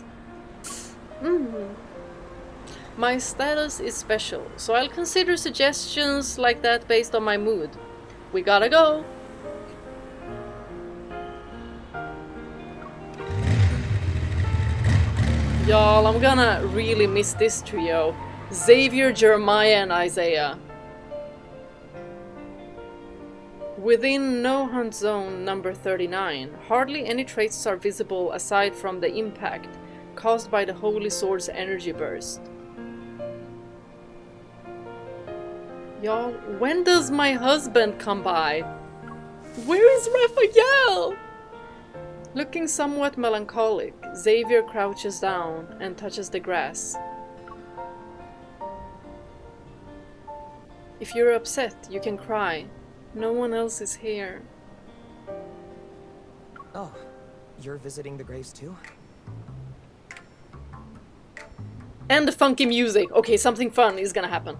My status is special, so I'll consider suggestions like that based on my mood. We gotta go! Y'all, I'm gonna really miss this trio. Xavier, Jeremiah, and Isaiah. Within No Hunt Zone number 39, hardly any traces are visible aside from the impact caused by the Holy Sword's energy burst. Y'all, when does my husband come by? Where is Raphael? Looking somewhat melancholic, Xavier crouches down and touches the grass. If you're upset, you can cry. No one else is here. Oh, you're visiting the graves too? And the funky music. Okay, something fun is gonna happen.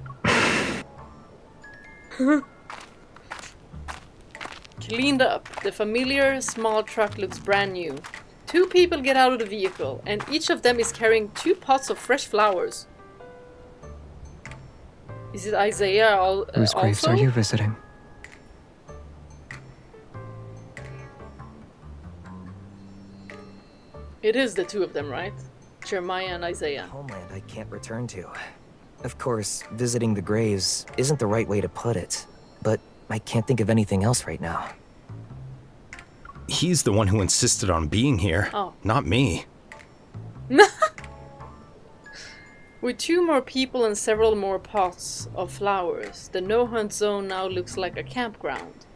Cleaned up. The familiar small truck looks brand new. 2 people get out of the vehicle, and each of them is carrying 2 pots of fresh flowers. Is it Isaiah Whose graves also? are you visiting? It is the 2 of them, right? Jeremiah and Isaiah. Homeland I can't return to. Of course, visiting the graves isn't the right way to put it, but I can't think of anything else right now. He's the one who insisted on being here, Oh. not me. With 2 more people and several more pots of flowers, the no-hunt zone now looks like a campground.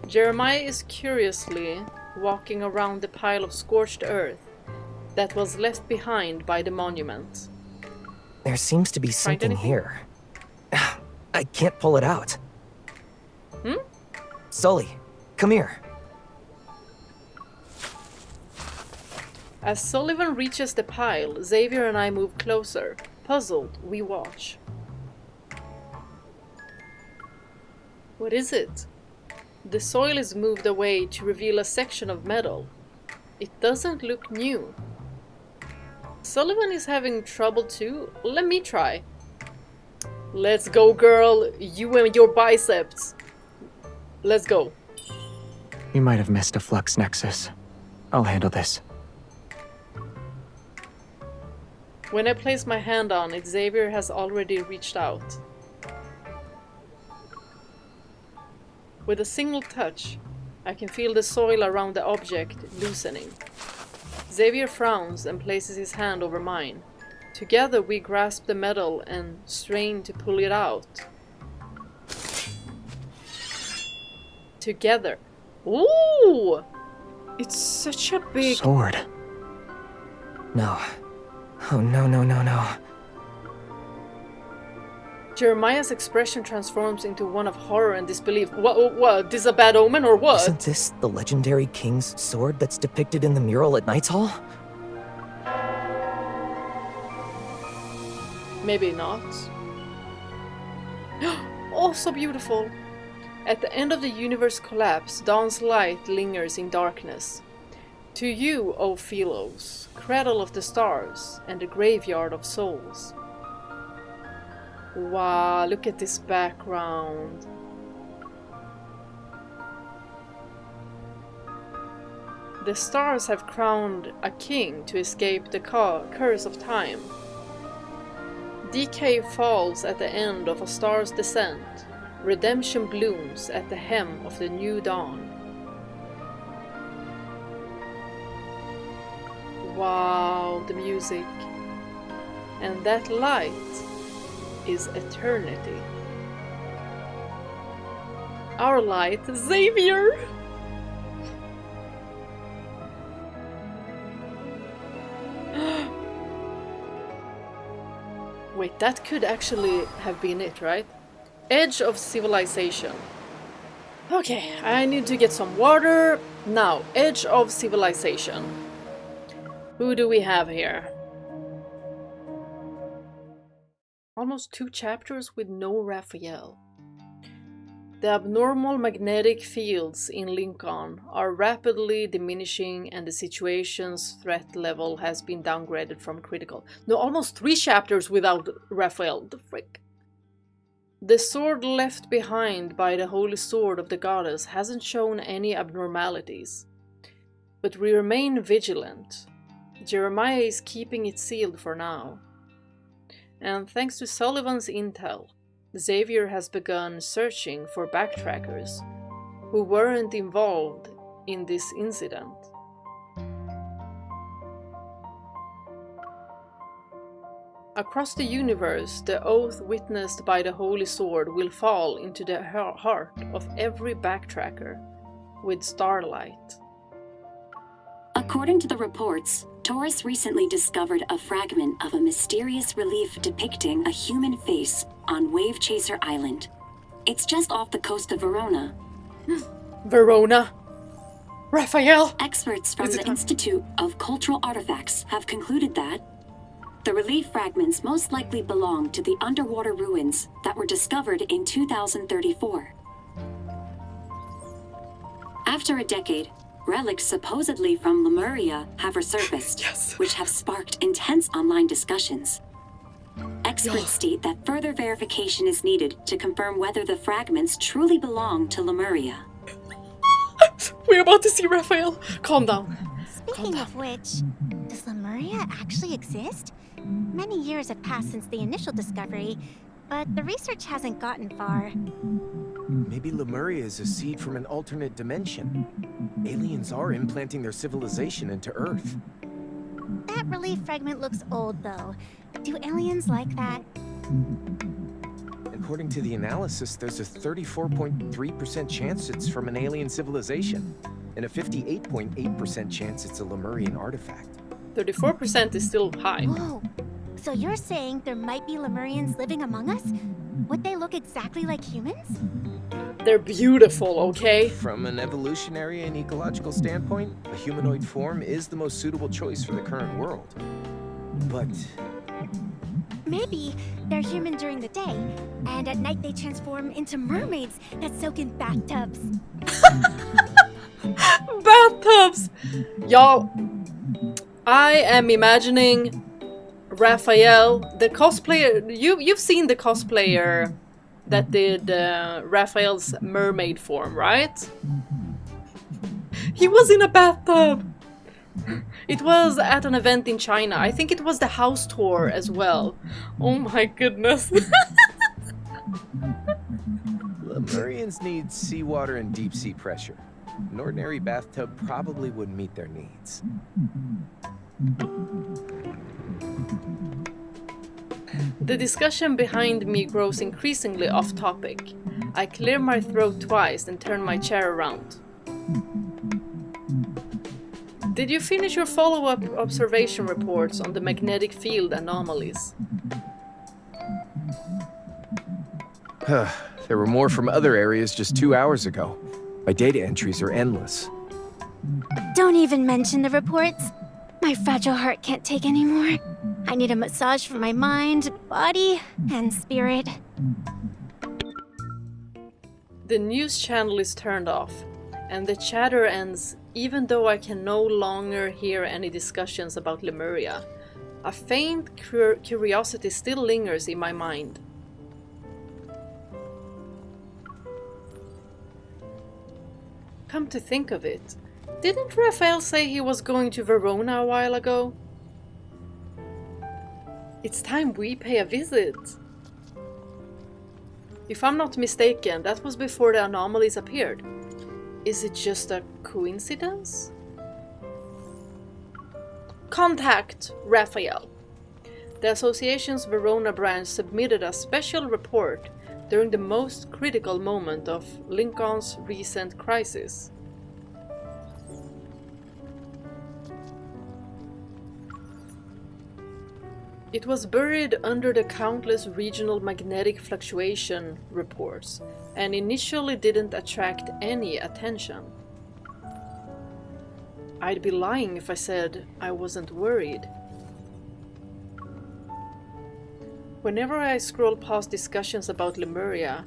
Jeremiah is curiously walking around the pile of scorched earth that was left behind by the monument. There seems to be something anything? here. I can't pull it out. Sully, come here. As Sullivan reaches the pile, Xavier and I move closer. Puzzled, we watch. What is it? The soil is moved away to reveal a section of metal. It doesn't look new. Sullivan is having trouble too. Let me try. Let's go, girl. You and your biceps. Let's go. You might have missed a flux nexus. I'll handle this. When I place my hand on it, Xavier has already reached out. With a single touch, I can feel the soil around the object loosening. Xavier frowns and places his hand over mine. Together we grasp the metal and strain to pull it out. together. Ooh! It's such a big... Sword. No. Oh, no, no, no, no. Jeremiah's expression transforms into one of horror and disbelief. What? This a bad omen or what? Isn't this the legendary king's sword that's depicted in the mural at Knight's Hall? Maybe not. Oh, so beautiful. At the end of the universe collapse, dawn's light lingers in darkness. To you, O Philos, cradle of the stars and the graveyard of souls. Wow, look at this background. The stars have crowned a king to escape the curse of time. Decay falls at the end of a star's descent. Redemption blooms at the hem of the new dawn. Wow, the music. And that light is eternity. Our light, Xavier! Wait, that could actually have been it, right? Edge of civilization. Okay, I need to get some water. Now, edge of civilization. Who do we have here? Almost 2 chapters with no Raphael. The abnormal magnetic fields in Lincoln are rapidly diminishing and the situation's threat level has been downgraded from critical. No, almost 3 chapters without Raphael. The frick. The sword left behind by the holy sword of the goddess hasn't shown any abnormalities. But we remain vigilant. Jeremiah is keeping it sealed for now. And thanks to Sullivan's intel, Xavier has begun searching for backtrackers who weren't involved in this incident. Across the universe, the oath witnessed by the Holy Sword will fall into the heart of every backtracker with starlight. According to the reports, Taurus recently discovered a fragment of a mysterious relief depicting a human face on Wave Chaser Island. It's just off the coast of Verona. Verona? Raphael? Experts from the Institute of Cultural Artifacts have concluded that the relief fragments most likely belong to the underwater ruins that were discovered in 2034. After a decade, relics supposedly from Lemuria have resurfaced, which have sparked intense online discussions. Experts state that further verification is needed to confirm whether the fragments truly belong to Lemuria. We're about to see Raphael. Calm down. Speaking of which, does Lemuria actually exist? Many years have passed since the initial discovery, but the research hasn't gotten far. Maybe Lemuria is a seed from an alternate dimension. Aliens are implanting their civilization into Earth. That relief fragment looks old, though. Do aliens like that? According to the analysis, there's a 34.3% chance it's from an alien civilization, and a 58.8% chance it's a Lemurian artifact. 34% is still high. Whoa! So you're saying there might be Lemurians living among us? Would they look exactly like humans? They're beautiful, okay? From an evolutionary and ecological standpoint, a humanoid form is the most suitable choice for the current world. But maybe they're human during the day, and at night they transform into mermaids that soak in bathtubs. Bathtubs! Y'all, I am imagining Raphael, the cosplayer. You've seen the cosplayer that did Raphael's mermaid form, right? He was in a bathtub! It was at an event in China. I think it was the house tour as well. Oh my goodness. Lemurians need seawater and deep sea pressure. An ordinary bathtub probably wouldn't meet their needs. The discussion behind me grows increasingly off topic. I clear my throat twice and turn my chair around. Did you finish your follow-up observation reports on the magnetic field anomalies? There were more from other areas just 2 hours ago. My data entries are endless. Don't even mention the reports. My fragile heart can't take any more. I need a massage for my mind, body, and spirit. The news channel is turned off, and the chatter ends even though I can no longer hear any discussions about Lemuria. A faint curiosity still lingers in my mind. Come to think of it, didn't Raphael say he was going to Verona a while ago? It's time we pay a visit. If I'm not mistaken, that was before the anomalies appeared. Is it just a coincidence? Contact Raphael. The association's Verona branch submitted a special report during the most critical moment of Lincoln's recent crisis. It was buried under the countless regional magnetic fluctuation reports and initially didn't attract any attention. I'd be lying if I said I wasn't worried. Whenever I scroll past discussions about Lemuria,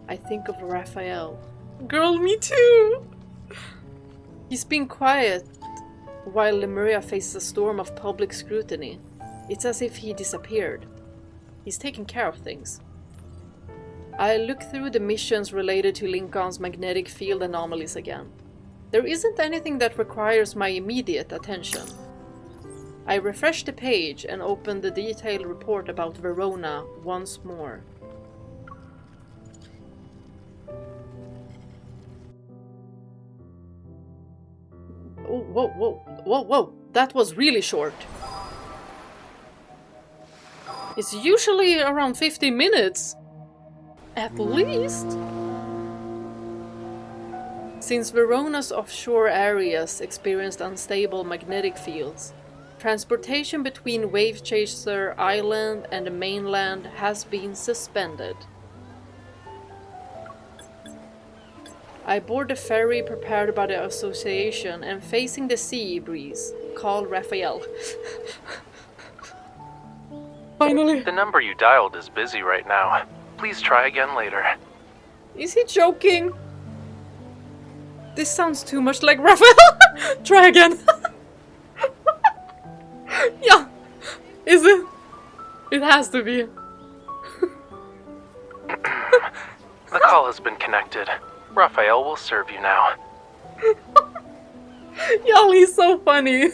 I think of Raphael. Girl, me too! He's been quiet while Lemuria faces a storm of public scrutiny. It's as if he disappeared. He's taking care of things. I look through the missions related to Lincoln's magnetic field anomalies again. There isn't anything that requires my immediate attention. I refresh the page and open the detailed report about Verona once more. Oh, whoa, that was really short. It's usually around 50 minutes. At least. Since Verona's offshore areas experienced unstable magnetic fields, transportation between Wave Chaser Island and the mainland has been suspended. I board the ferry prepared by the association and facing the sea breeze, call Raphael. Finally. The number you dialed is busy right now. Please try again later. Is he joking? This sounds too much like Raphael. Try again. Yeah. Is it? It has to be. The call has been connected. Raphael will serve you now. Y'all, he's so funny.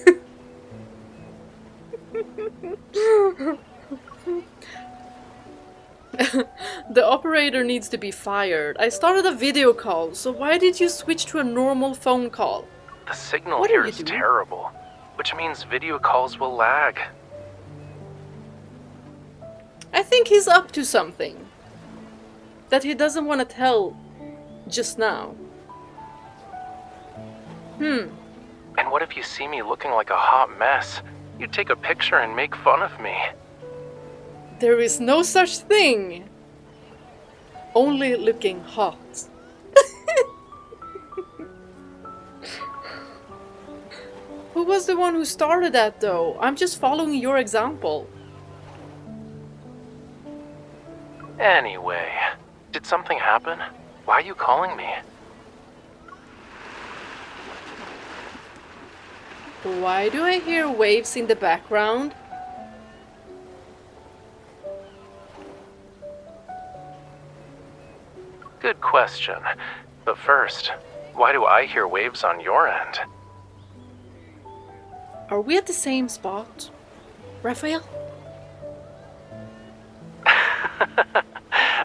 The operator needs to be fired. I started a video call, so why did you switch to a normal phone call? The signal here is terrible, which means video calls will lag. I think he's up to something that he doesn't want to tell just now. And what if you see me looking like a hot mess? You'd take a picture and make fun of me. There is no such thing. Only looking hot. Who was the one who started that though? I'm just following your example. Anyway, did something happen? Why are you calling me? Why do I hear waves in the background? Good question. But first, why do I hear waves on your end? Are we at the same spot, Raphael?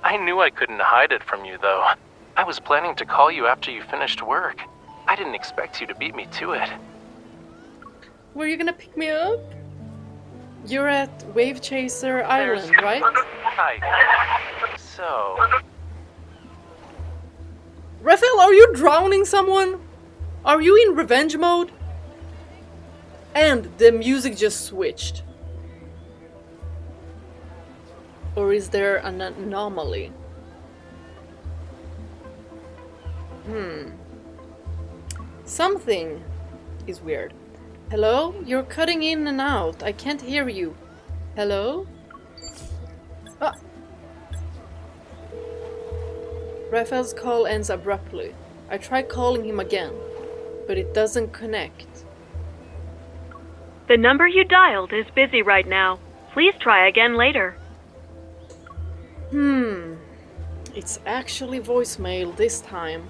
I knew I couldn't hide it from you, though. I was planning to call you after you finished work. I didn't expect you to beat me to it. Were you gonna pick me up? You're at Wave Chaser Island, right? Hi. So, Raphael, are you drowning someone? Are you in revenge mode? And the music just switched. Or is there an anomaly? Something is weird. Hello? You're cutting in and out. I can't hear you. Hello? Ah. Raphael's call ends abruptly. I try calling him again, but it doesn't connect. The number you dialed is busy right now. Please try again later. It's actually voicemail this time.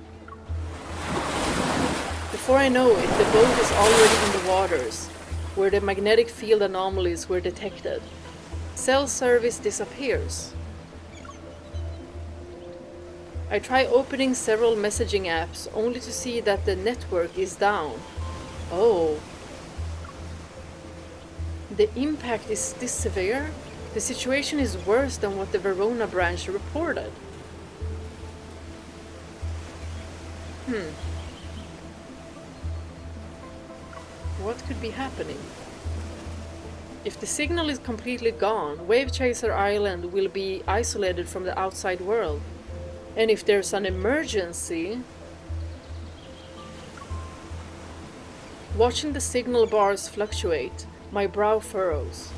Before I know it, the boat is already in the waters, where the magnetic field anomalies were detected. Cell service disappears. I try opening several messaging apps, only to see that the network is down. Oh. The impact is this severe? The situation is worse than what the Verona branch reported. What could be happening? If the signal is completely gone, Wave Chaser Island will be isolated from the outside world. And if there's an emergency... Watching the signal bars fluctuate, my brow furrows.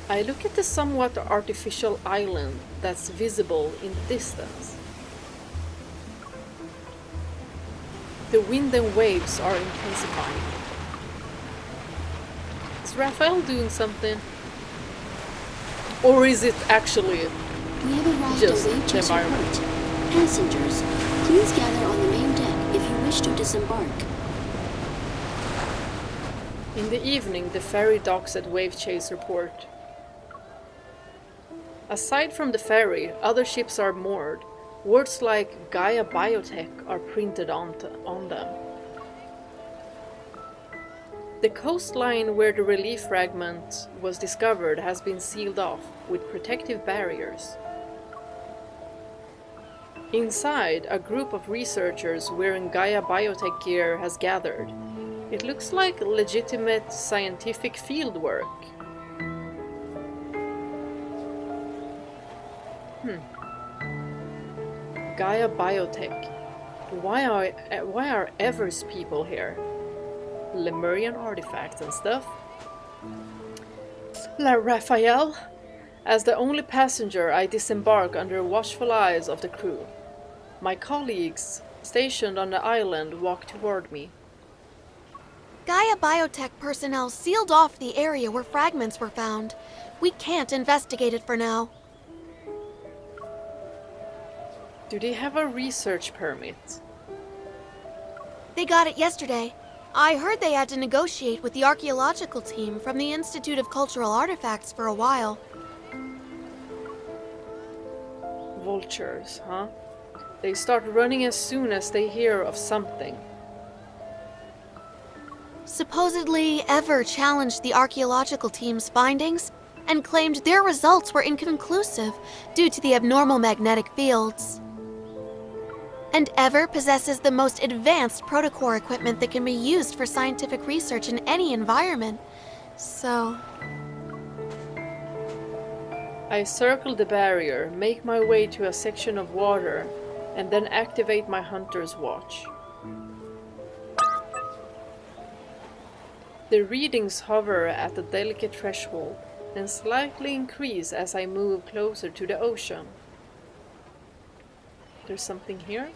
I look at the somewhat artificial island that's visible in the distance. The wind and waves are intensifying. Is Raphael doing something? Or is it actually We have arrived just at Wave the Chaser environment? Port. Passengers, please gather on the main deck if you wish to disembark. In the evening, the ferry docks at Wave Chaser Port. Aside from the ferry, other ships are moored. Words like Gaia Biotech are printed on them. The coastline where the relief fragment was discovered has been sealed off with protective barriers. Inside, a group of researchers wearing Gaia Biotech gear has gathered. It looks like legitimate scientific fieldwork. Gaia Biotech. Why are Evers people here? Lemurian artifacts and stuff. Raphael? As the only passenger, I disembark under watchful eyes of the crew. My colleagues, stationed on the island, walk toward me. Gaia Biotech personnel sealed off the area where fragments were found. We can't investigate it for now. Do they have a research permit? They got it yesterday. I heard they had to negotiate with the archaeological team from the Institute of Cultural Artifacts for a while. Vultures, huh? They start running as soon as they hear of something. Supposedly, Ever challenged the archaeological team's findings and claimed their results were inconclusive due to the abnormal magnetic fields. And Ever possesses the most advanced protocore equipment that can be used for scientific research in any environment. So... I circle the barrier, make my way to a section of water, and then activate my hunter's watch. The readings hover at a delicate threshold and slightly increase as I move closer to the ocean. There's something here?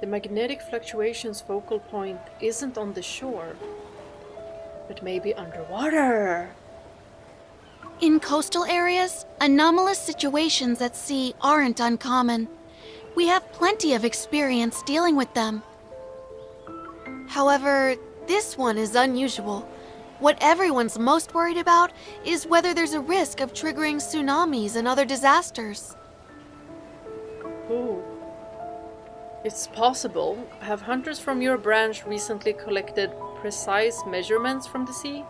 The magnetic fluctuation's focal point isn't on the shore, but maybe underwater. In coastal areas, anomalous situations at sea aren't uncommon. We have plenty of experience dealing with them. However, this one is unusual. What everyone's most worried about is whether there's a risk of triggering tsunamis and other disasters. Ooh. It's possible. Have hunters from your branch recently collected precise measurements from the sea?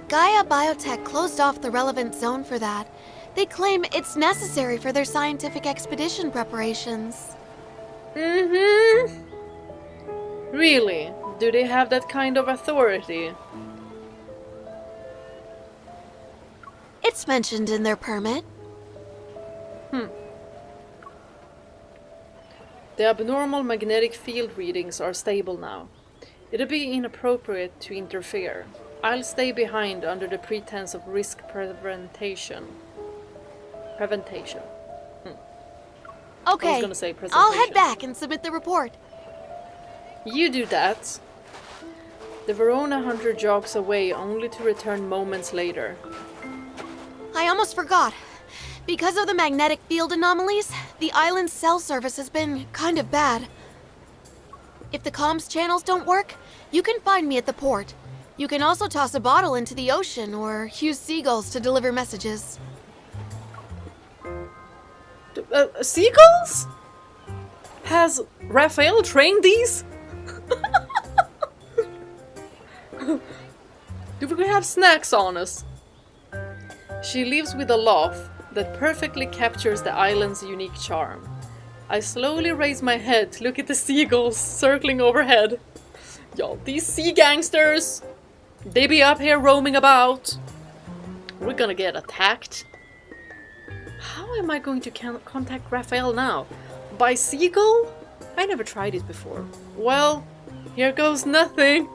Gaia Biotech closed off the relevant zone for that. They claim it's necessary for their scientific expedition preparations. Mm-hmm. Really? Do they have that kind of authority? It's mentioned in their permit. The abnormal magnetic field readings are stable now. It'd be inappropriate to interfere. I'll stay behind under the pretense of risk prevention. I was Okay, gonna say I'll head presentation. back and submit the report. You do that. The Verona hunter jogs away only to return moments later. I almost forgot. Because of the magnetic field anomalies, the island's cell service has been kind of bad. If the comms channels don't work, you can find me at the port. You can also toss a bottle into the ocean or use seagulls to deliver messages. Seagulls? Has Raphael trained these? Do we have snacks on us? She leaves with a laugh that perfectly captures the island's unique charm. I slowly raise my head to look at the seagulls circling overhead. Yo, these sea gangsters! They be up here roaming about. We're gonna get attacked. How am I going to contact Raphael now? By seagull? I never tried it before. Well, here goes nothing.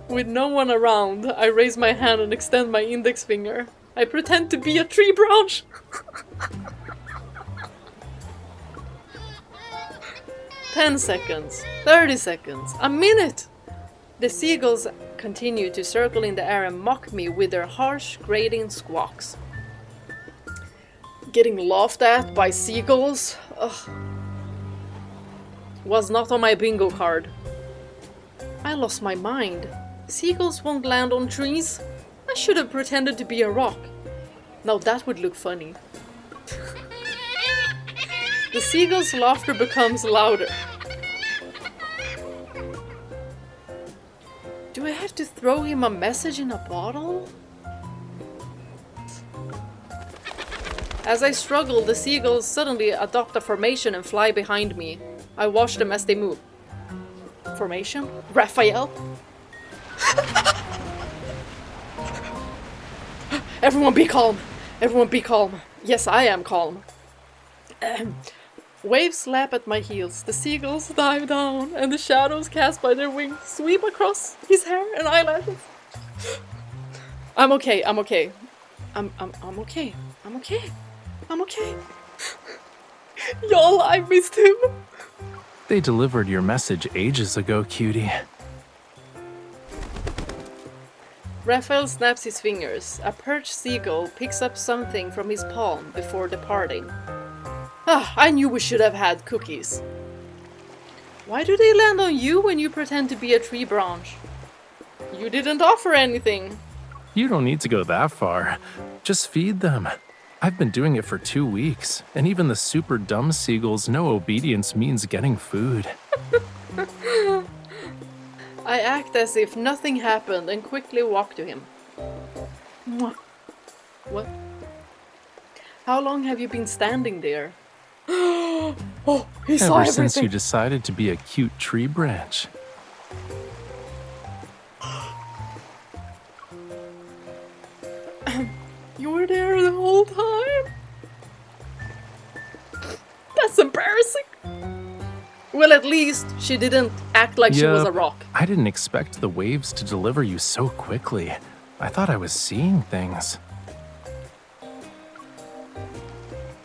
With no one around, I raise my hand and extend my index finger. I pretend to be a tree branch. 10 seconds, 30 seconds, a minute! The seagulls continue to circle in the air and mock me with their harsh, grating squawks. Getting laughed at by seagulls? Ugh. Was not on my bingo card. I lost my mind. Seagulls won't land on trees. I should have pretended to be a rock. Now that would look funny. The seagull's laughter becomes louder. Do I have to throw him a message in a bottle? As I struggle, the seagulls suddenly adopt a formation and fly behind me. I watch them as they move. Formation? Raphael? Everyone be calm! Everyone be calm! Yes, I am calm. Waves slap at my heels, the seagulls dive down, and the shadows cast by their wings sweep across his hair and eyelashes. I'm okay, I'm okay. I'm okay. I'm okay. I'm okay. Y'all, I missed him. They delivered your message ages ago, cutie. Raphael snaps his fingers. A perched seagull picks up something from his palm before departing. Ah, I knew we should have had cookies. Why do they land on you when you pretend to be a tree branch? You didn't offer anything. You don't need to go that far. Just feed them. I've been doing it for 2 weeks, and even the super dumb seagulls know obedience means getting food. I act as if nothing happened and quickly walk to him. Mwah. What? How long have you been standing there? Oh, he saw Ever everything. since you decided to be a cute tree branch. You were there the whole time? That's embarrassing. Well, at least she didn't act like she was a rock. I didn't expect the waves to deliver you so quickly. I thought I was seeing things.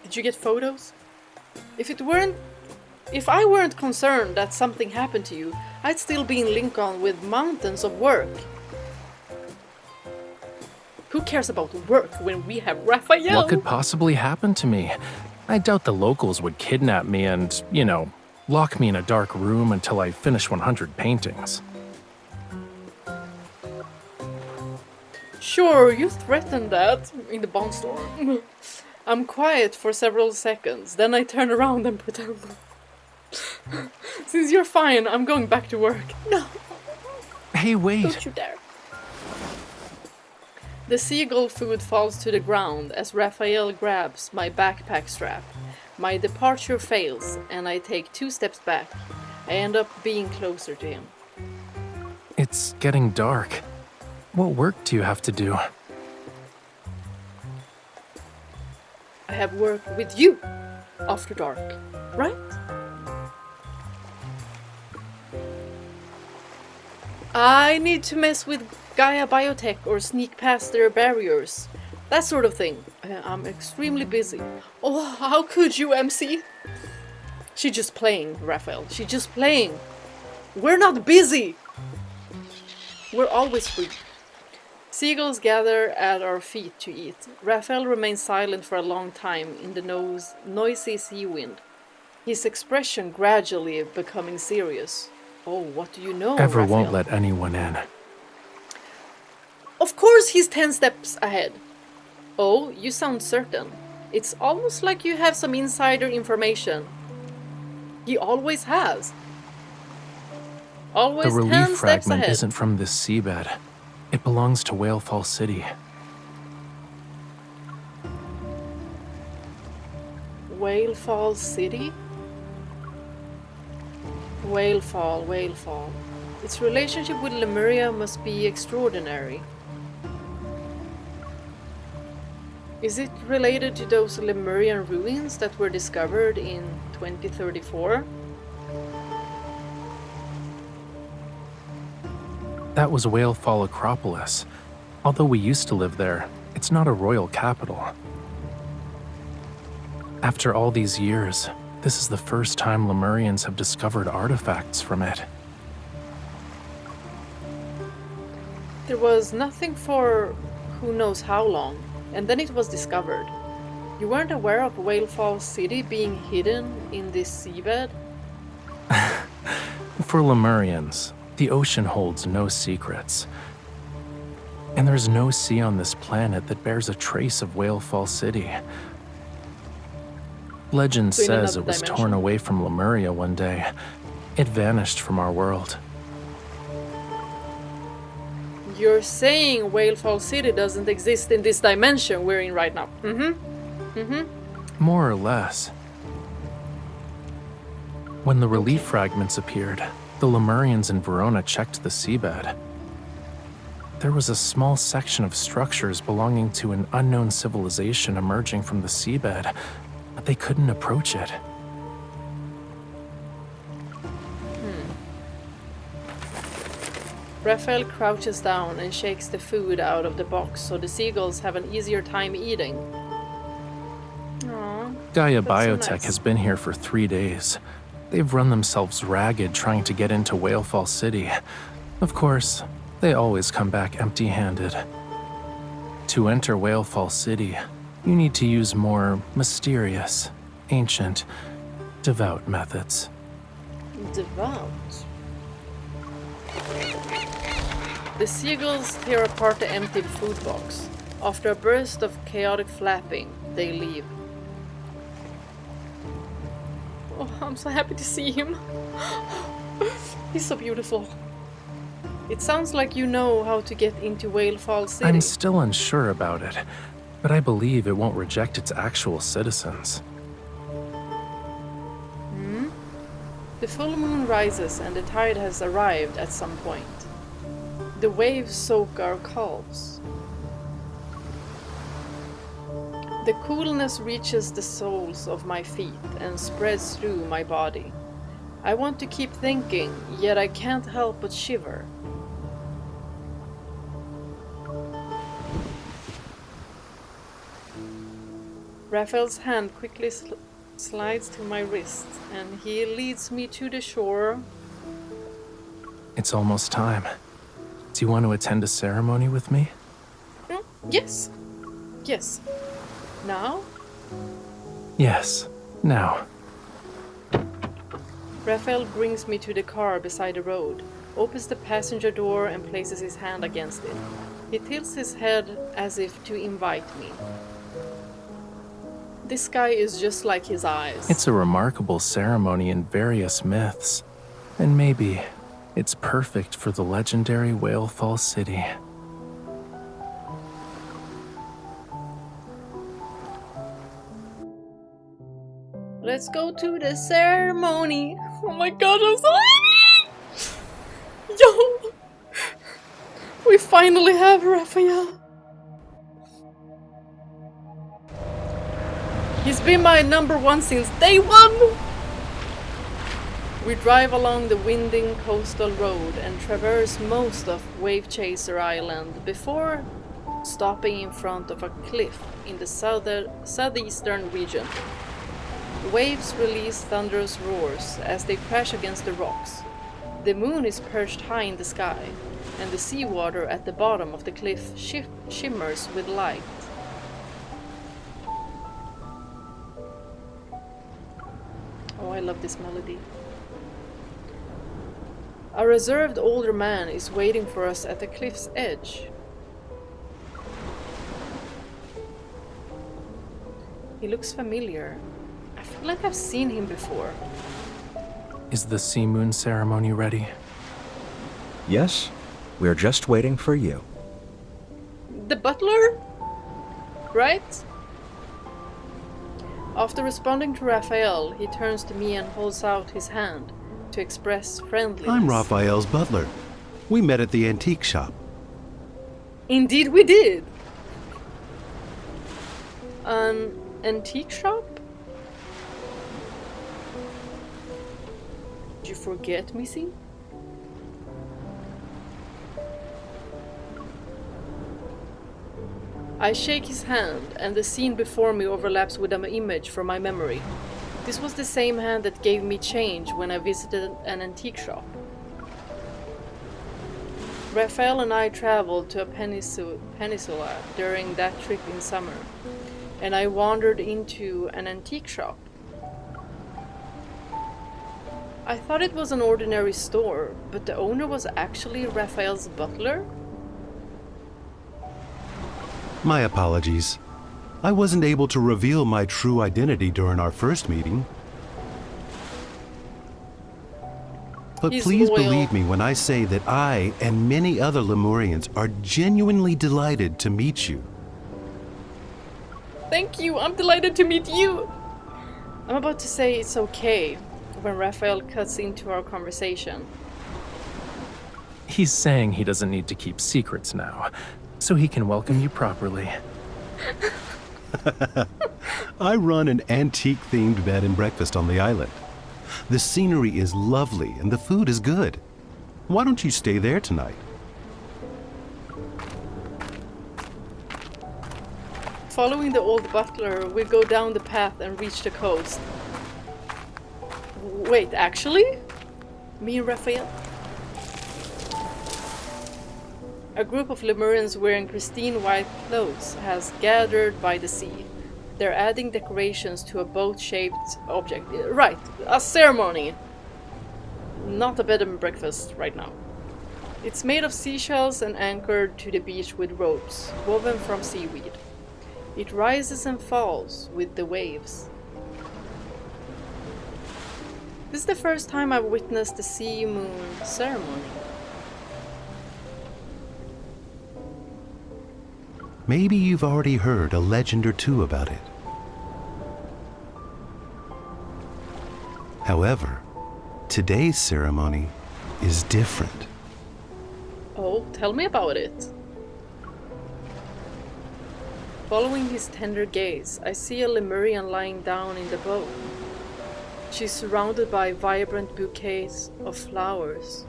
Did you get photos? If I weren't concerned that something happened to you, I'd still be in Lincoln with mountains of work. Who cares about work when we have Raphael? What could possibly happen to me? I doubt the locals would kidnap me and, lock me in a dark room until I finish 100 paintings. Sure, you threatened that in the bond store. I'm quiet for several seconds, then I turn around and pretend. Since you're fine, I'm going back to work. No. Hey, wait. Don't you dare. The seagull food falls to the ground as Raphael grabs my backpack strap. My departure fails, and I take 2 steps back. I end up being closer to him. It's getting dark. What work do you have to do? I have work with you after dark, right? I need to mess with Gaia Biotech or sneak past their barriers. That sort of thing. I'm extremely busy. Oh, how could you, MC? She's just playing, Raphael. She's just playing. We're not busy. We're always free. Seagulls gather at our feet to eat. Raphael remains silent for a long time in the noisy sea wind. His expression gradually becoming serious. Oh, what do you know, Ever Raphael? won't let anyone in. Of course he's 10 steps ahead. Oh, you sound certain. It's almost like you have some insider information. He always has. Always The 10 relief steps fragment ahead. isn't from this seabed. It belongs to Whale Fall City. Whale Fall City? Whale Fall, Whale Fall. Its relationship with Lemuria must be extraordinary. Is it related to those Lemurian ruins that were discovered in 2034? That was Whale Fall Acropolis. Although we used to live there, it's not a royal capital. After all these years, this is the first time Lemurians have discovered artifacts from it. There was nothing for who knows how long, and then it was discovered. You weren't aware of Whale Fall City being hidden in this seabed? For Lemurians, the ocean holds no secrets. And there's no sea on this planet that bears a trace of Whale Fall City. Legend So in says another it was dimension? torn away from Lemuria one day. It vanished from our world. You're saying Whale Fall City doesn't exist in this dimension we're in right now? More or less. When the relief fragments appeared, the Lemurians in Verona checked the seabed. There was a small section of structures belonging to an unknown civilization emerging from the seabed, but they couldn't approach it. Raphael crouches down and shakes the food out of the box so the seagulls have an easier time eating. Aww, Gaia that's so Biotech nice. has been here for 3 days. They've run themselves ragged trying to get into Whale Fall City. Of course, they always come back empty-handed. To enter Whale Fall City, you need to use more mysterious, ancient, devout methods. Devout. The seagulls tear apart the emptied food box. After a burst of chaotic flapping, they leave. Oh, I'm so happy to see him. He's so beautiful. It sounds like you know how to get into Whale Fall City. I'm still unsure about it, but I believe it won't reject its actual citizens. The full moon rises and the tide has arrived at some point. The waves soak our calves. The coolness reaches the soles of my feet and spreads through my body. I want to keep thinking, yet I can't help but shiver. Raphael's hand quickly slides to my wrist, and he leads me to the shore. It's almost time. Do you want to attend a ceremony with me? Yes. Yes. Now? Yes, now. Raphael brings me to the car beside the road, opens the passenger door and places his hand against it. He tilts his head as if to invite me. This guy is just like his eyes. It's a remarkable ceremony in various myths, and maybe It's perfect for the legendary Whalefall City. Let's go to the ceremony. Oh my god, I'm so happy! Yo! We finally have Raphael. He's been my #1 since day one! We drive along the winding coastal road and traverse most of Wave Chaser Island before stopping in front of a cliff in the southeastern region. Waves release thunderous roars as they crash against the rocks. The moon is perched high in the sky, and the seawater at the bottom of the cliff shimmers with light. Oh, I love this melody. A reserved older man is waiting for us at the cliff's edge. He looks familiar. I feel like I've seen him before. Is the Sea Moon ceremony ready? Yes, we're just waiting for you. The butler? Right? After responding to Raphael, he turns to me and holds out his hand to express friendliness. I'm Raphael's butler. We met at the antique shop. Indeed we did! An antique shop? Did you forget, Missy? I shake his hand, and the scene before me overlaps with an image from my memory. This was the same hand that gave me change when I visited an antique shop. Raphael and I traveled to a peninsula during that trip in summer, and I wandered into an antique shop. I thought it was an ordinary store, but the owner was actually Raphael's butler? My apologies. I wasn't able to reveal my true identity during our first meeting. But He's please loyal. believe me when I say that I and many other Lemurians are genuinely delighted to meet you. Thank you, I'm delighted to meet you! I'm about to say it's okay when Raphael cuts into our conversation. He's saying he doesn't need to keep secrets now, so he can welcome you properly. I run an antique-themed bed and breakfast on the island. The scenery is lovely and the food is good. Why don't you stay there tonight? Following the old butler, we go down the path and reach the coast. Wait, actually? Me and Raphael? A group of Lemurians wearing pristine white clothes has gathered by the sea. They're adding decorations to a boat-shaped object. Right, a ceremony. Not a bed and breakfast right now. It's made of seashells and anchored to the beach with ropes, woven from seaweed. It rises and falls with the waves. This is the first time I've witnessed the Sea Moon ceremony. Maybe you've already heard a legend or two about it. However, today's ceremony is different. Oh, tell me about it. Following his tender gaze, I see a Lemurian lying down in the boat. She's surrounded by vibrant bouquets of flowers.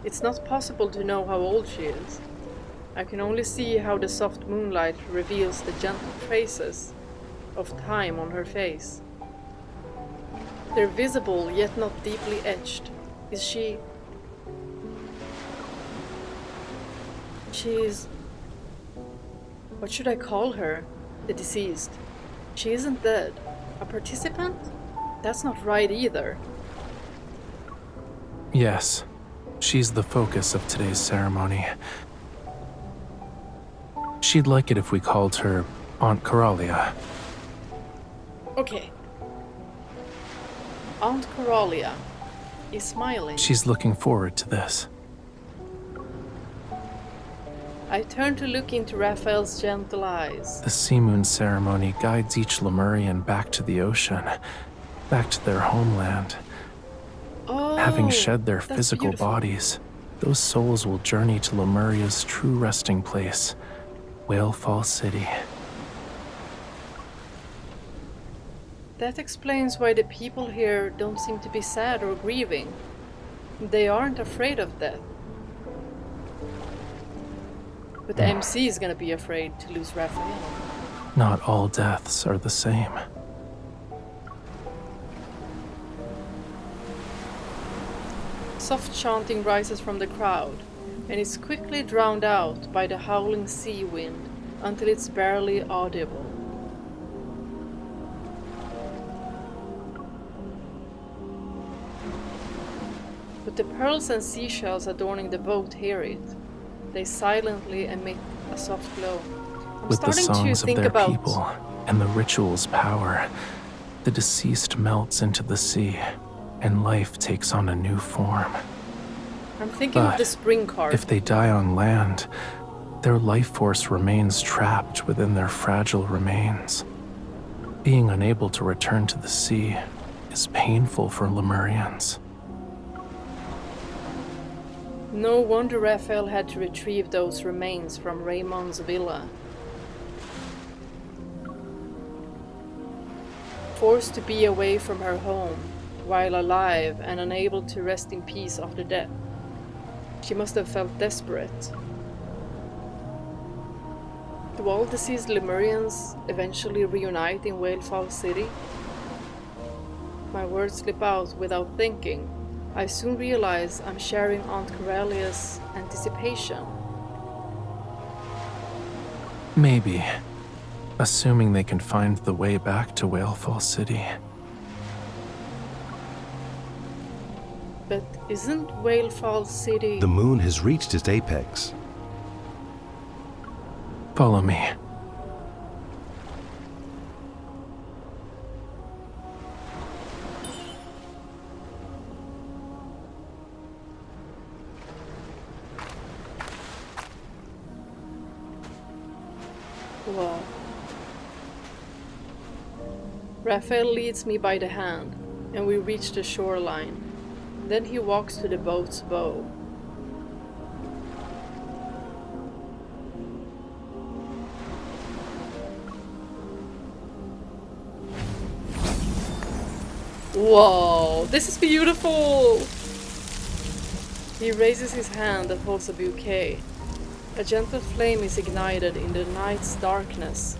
It's not possible to know how old she is. I can only see how the soft moonlight reveals the gentle traces of time on her face. They're visible, yet not deeply etched. Is she... She's... What should I call her? The deceased. She isn't dead. A participant? That's not right either. Yes. She's the focus of today's ceremony. She'd like it if we called her Aunt Coralia. Okay. Aunt Coralia is smiling. She's looking forward to this. I turn to look into Raphael's gentle eyes. The Sea Moon ceremony guides each Lemurian back to the ocean, back to their homeland. Oh, having shed their physical beautiful. bodies, those souls will journey to Lemuria's true resting place, Whalefall City. That explains why the people here don't seem to be sad or grieving. They aren't afraid of death. But the MC is gonna be afraid to lose Raphael. Not all deaths are the same. Soft chanting rises from the crowd, and is quickly drowned out by the howling sea wind until it's barely audible. But the pearls and seashells adorning the boat hear it. They silently emit a soft glow. I'm With the starting to songs of think their about people and the ritual's power, the deceased melts into the sea, and life takes on a new form. I'm thinking of the spring card. If they die on land, their life force remains trapped within their fragile remains. Being unable to return to the sea is painful for Lemurians. No wonder Raphael had to retrieve those remains from Raymond's villa. Forced to be away from her home, while alive and unable to rest in peace after death. She must have felt desperate. Do all deceased Lemurians eventually reunite in Whalefall City? My words slip out without thinking. I soon realize I'm sharing Aunt Corellia's anticipation. Maybe, assuming they can find the way back to Whalefall City. But isn't Whalefall City... The moon has reached its apex. Follow me. Wow. Raphael leads me by the hand, and we reach the shoreline. Then he walks to the boat's bow. Whoa, this is beautiful! He raises his hand that holds a bouquet. A gentle flame is ignited in the night's darkness.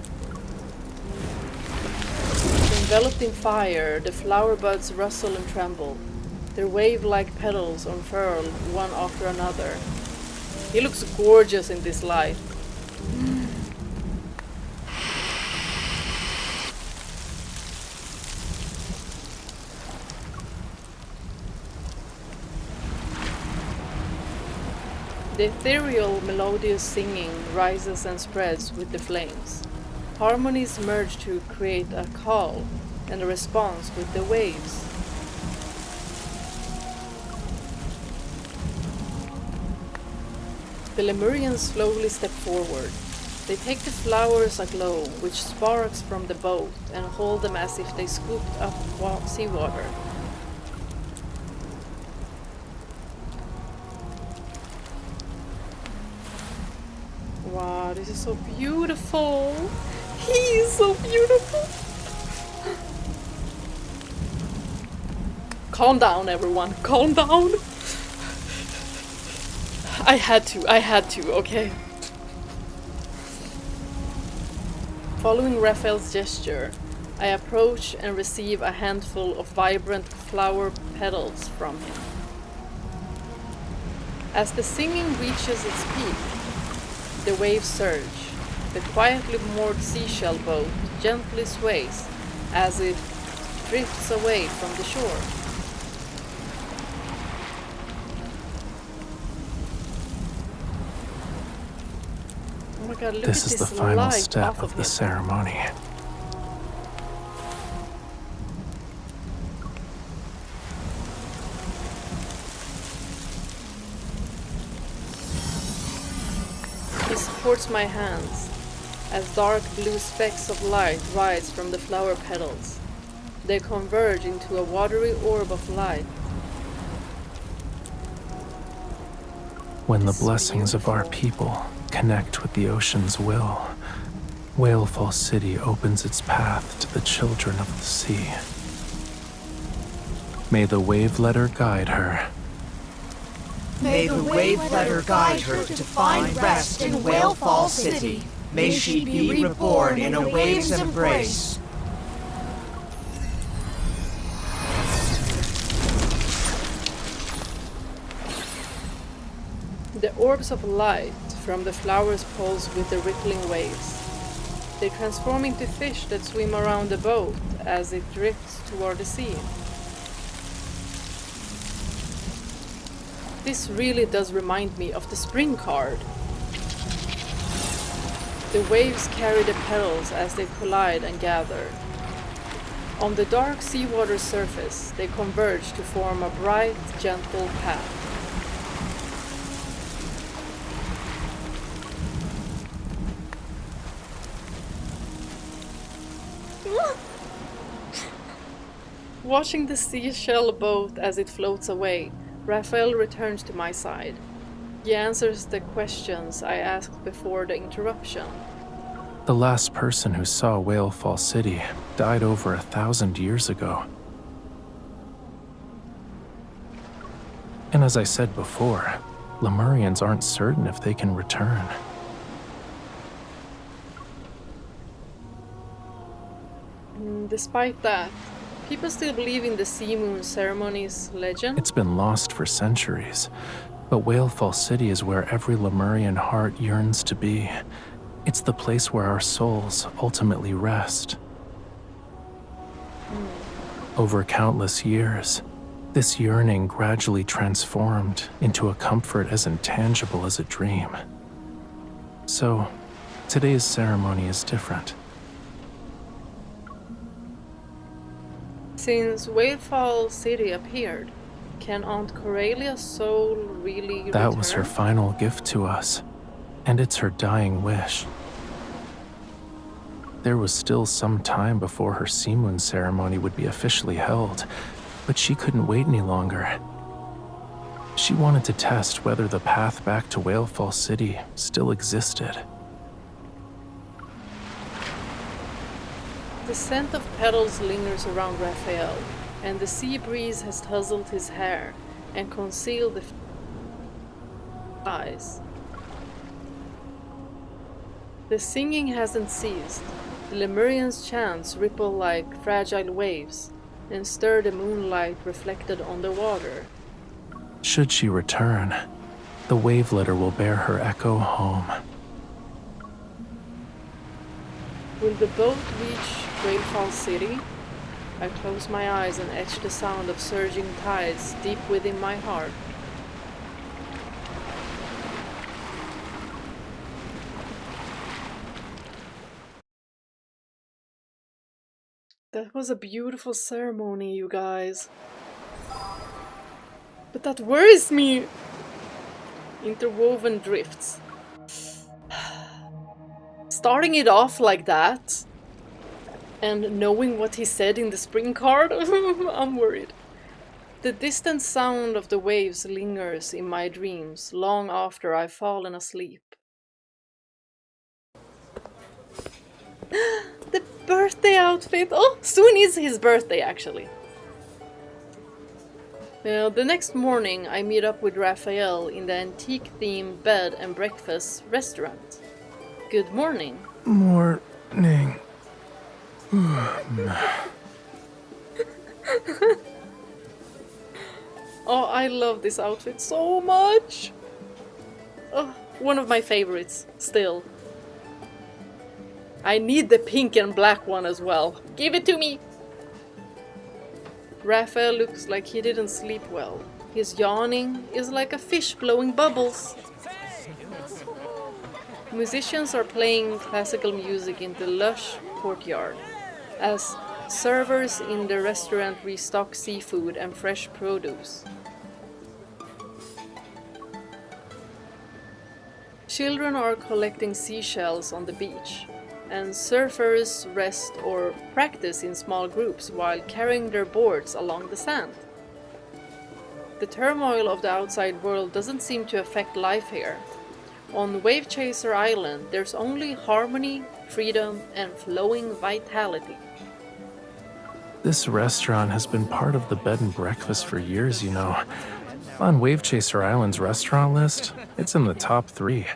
Enveloped in fire, the flower buds rustle and tremble. Their wave-like petals unfurl one after another. He looks gorgeous in this light. The ethereal, melodious singing rises and spreads with the flames. Harmonies merge to create a call and a response with the waves. The Lemurians slowly step forward. They take the flowers aglow, which sparks from the boat, and hold them as if they scooped up seawater. Wow, this is so beautiful. He is so beautiful. Calm down, everyone. Calm down. I had to, okay? Following Raphael's gesture, I approach and receive a handful of vibrant flower petals from him. As the singing reaches its peak, the waves surge. The quietly moored seashell boat gently sways as it drifts away from the shore. Oh my god, look This at is the final light step off of the him. ceremony. He supports my hands as dark blue specks of light rise from the flower petals. They converge into a watery orb of light. When the blessings of our people connect with the ocean's will, Whalefall City opens its path to the children of the sea. May the wave letter guide her. May the wave letter guide her to find rest in Whalefall City. May she be reborn in a wave's embrace. The orbs of light from the flowers pulse with the rippling waves. They transform into fish that swim around the boat as it drifts toward the sea. This really does remind me of the spring card. The waves carry the petals as they collide and gather. On the dark seawater surface, they converge to form a bright, gentle path. Watching the seashell boat as it floats away, Raphael returns to my side. He answers the questions I asked before the interruption. The last person who saw Whalefall City died over 1,000 years ago. And as I said before, Lemurians aren't certain if they can return. Despite that, people still believe in the Sea Moon Ceremony's legend. It's been lost for centuries, but Whalefall City is where every Lemurian heart yearns to be. It's the place where our souls ultimately rest. Over countless years, this yearning gradually transformed into a comfort as intangible as a dream. So, today's ceremony is different. Since Whalefall City appeared, can Aunt Corelia's soul really return? That was her final gift to us, and it's her dying wish. There was still some time before her Sea Moon ceremony would be officially held, but she couldn't wait any longer. She wanted to test whether the path back to Whalefall City still existed. The scent of petals lingers around Raphael, and the sea breeze has tousled his hair and concealed the eyes. The singing hasn't ceased. The Lemurians' chants ripple like fragile waves and stir the moonlight reflected on the water. Should she return, the wave letter will bear her echo home. Will the boat reach Whalefall City? I close my eyes and etch the sound of surging tides deep within my heart. That was a beautiful ceremony, you guys. But that worries me! Interwoven drifts. Starting it off like that, and knowing what he said in the spring card, I'm worried. The distant sound of the waves lingers in my dreams long after I've fallen asleep. The birthday outfit! Oh, soon is his birthday, actually. The next morning, I meet up with Raphael in the antique-themed bed and breakfast restaurant. Good morning. Morning. Oh, I love this outfit so much! Oh, one of my favorites, still. I need the pink and black one as well. Give it to me! Raphael looks like he didn't sleep well. His yawning is like a fish blowing bubbles. Musicians are playing classical music in the lush courtyard, as servers in the restaurant restock seafood and fresh produce. Children are collecting seashells on the beach, and surfers rest or practice in small groups while carrying their boards along the sand. The turmoil of the outside world doesn't seem to affect life here. On Wave Chaser Island, there's only harmony, freedom, and flowing vitality. This restaurant has been part of the bed and breakfast for years, you know. On Wave Chaser Island's restaurant list, it's in the top 3.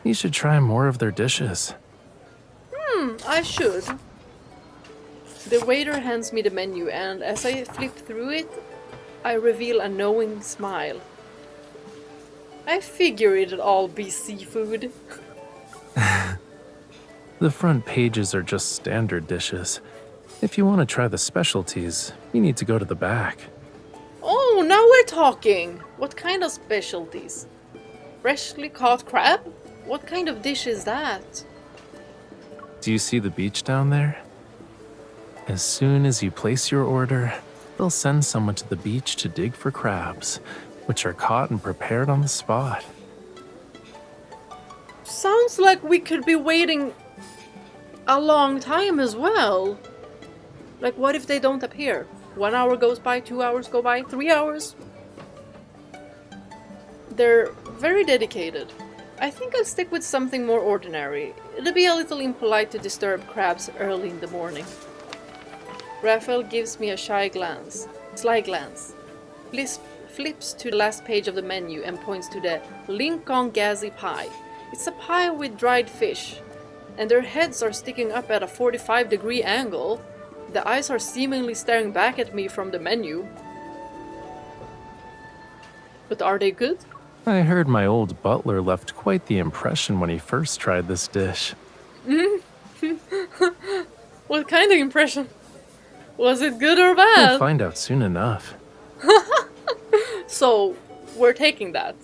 You should try more of their dishes. I should. The waiter hands me the menu, and as I flip through it, I reveal a knowing smile. I figure it'd all be seafood. The front pages are just standard dishes. If you want to try the specialties, you need to go to the back. Oh, now we're talking! What kind of specialties? Freshly caught crab? What kind of dish is that? Do you see the beach down there? As soon as you place your order, they'll send someone to the beach to dig for crabs, which are caught and prepared on the spot. Sounds like we could be waiting a long time as well. Like, what if they don't appear? 1 hour goes by, 2 hours go by, 3 hours? They're very dedicated. I think I'll stick with something more ordinary. It'll be a little impolite to disturb crabs early in the morning. Raphael gives me a sly glance, flips to the last page of the menu and points to the Lincoln Gazi pie. It's a pie with dried fish, and their heads are sticking up at a 45-degree angle. The eyes are seemingly staring back at me from the menu. But are they good? I heard my old butler left quite the impression when he first tried this dish. What kind of impression? Was it good or bad? We'll find out soon enough. So, we're taking that.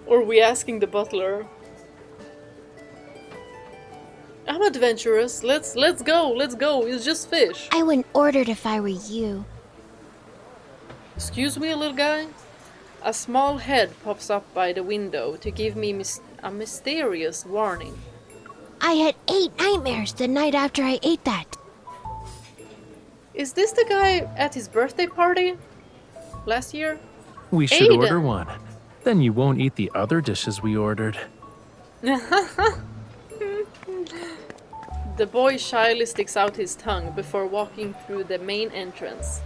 Or we asking the butler? I'm adventurous. Let's go. It's just fish. I wouldn't order it if I were you. Excuse me, little guy? A small head pops up by the window to give me a mysterious warning. I had 8 nightmares the night after I ate that. Is this the guy at his birthday party? Last year? We should order one. Then you won't eat the other dishes we ordered. The boy shyly sticks out his tongue before walking through the main entrance.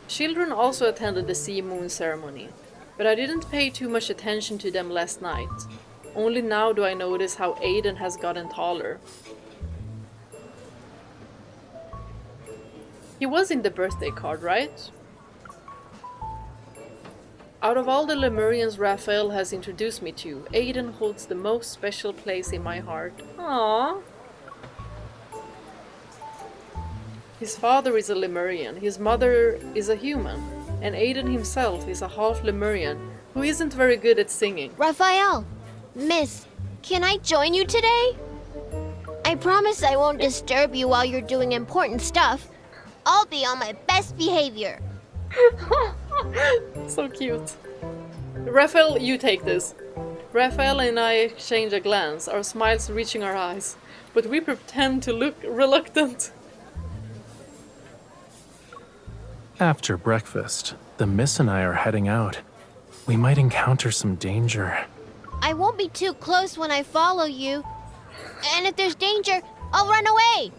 Children also attended the sea moon ceremony, but I didn't pay too much attention to them last night. Only now do I notice how Aiden has gotten taller. He was in the birthday card, right? Out of all the Lemurians Raphael has introduced me to, Aiden holds the most special place in my heart. Aww. His father is a Lemurian, his mother is a human, and Aiden himself is a half Lemurian who isn't very good at singing. Raphael! Miss, can I join you today? I promise I won't disturb you while you're doing important stuff. I'll be on my best behavior. So cute. Raphael, you take this. Raphael and I exchange a glance, our smiles reaching our eyes, but we pretend to look reluctant. After breakfast, the Miss and I are heading out. We might encounter some danger. I won't be too close when I follow you. And if there's danger, I'll run away.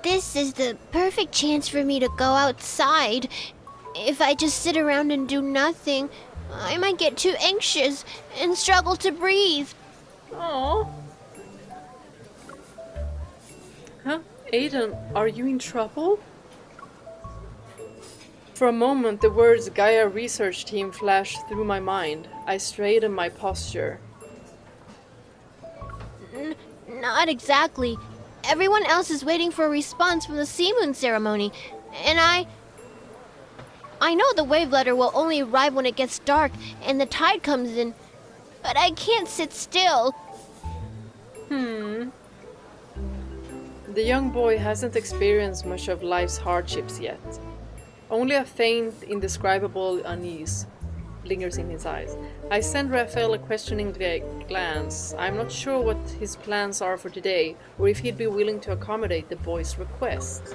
This is the perfect chance for me to go outside. If I just sit around and do nothing, I might get too anxious and struggle to breathe. Aww. Huh? Aiden, are you in trouble? For a moment, the words Gaia Research Team flashed through my mind. I straightened my posture. Not exactly. Everyone else is waiting for a response from the Sea Moon ceremony, and I know the wave letter will only arrive when it gets dark and the tide comes in, but I can't sit still. The young boy hasn't experienced much of life's hardships yet. Only a faint, indescribable unease. lingers in his eyes. I send Raphael a questioning glance. I'm not sure what his plans are for today, or if he'd be willing to accommodate the boy's request.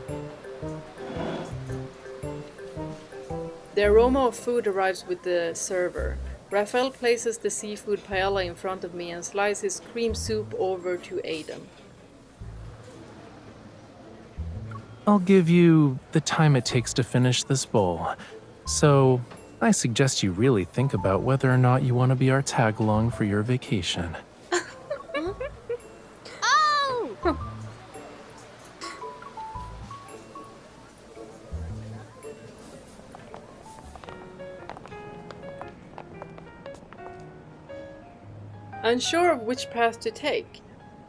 The aroma of food arrives with the server. Raphael places the seafood paella in front of me and slices his cream soup over to Aiden. I'll give you the time it takes to finish this bowl. So, I suggest you really think about whether or not you want to be our tag-along for your vacation. Oh! Unsure of which path to take,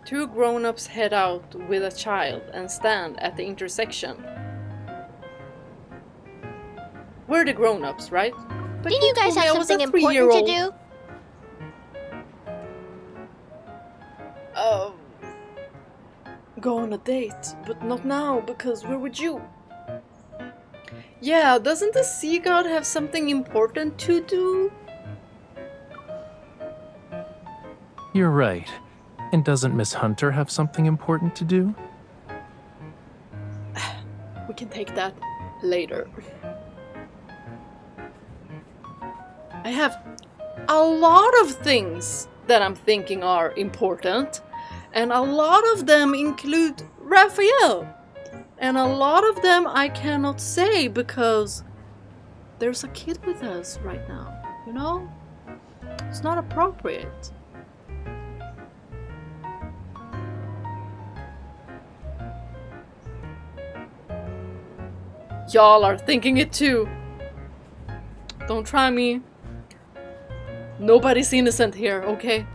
two grown-ups head out with a child and stand at the intersection. We're the grown-ups, right? But Didn't you guys have something important to do? Go on a date, but not now because we're with you. Yeah, doesn't the sea god have something important to do? You're right. And doesn't Miss Hunter have something important to do? We can take that later. I have a lot of things that I'm thinking are important, and a lot of them include Raphael. And a lot of them I cannot say because there's a kid with us right now, you know? It's not appropriate. Y'all are thinking it too. Don't try me. Nobody's innocent here, okay?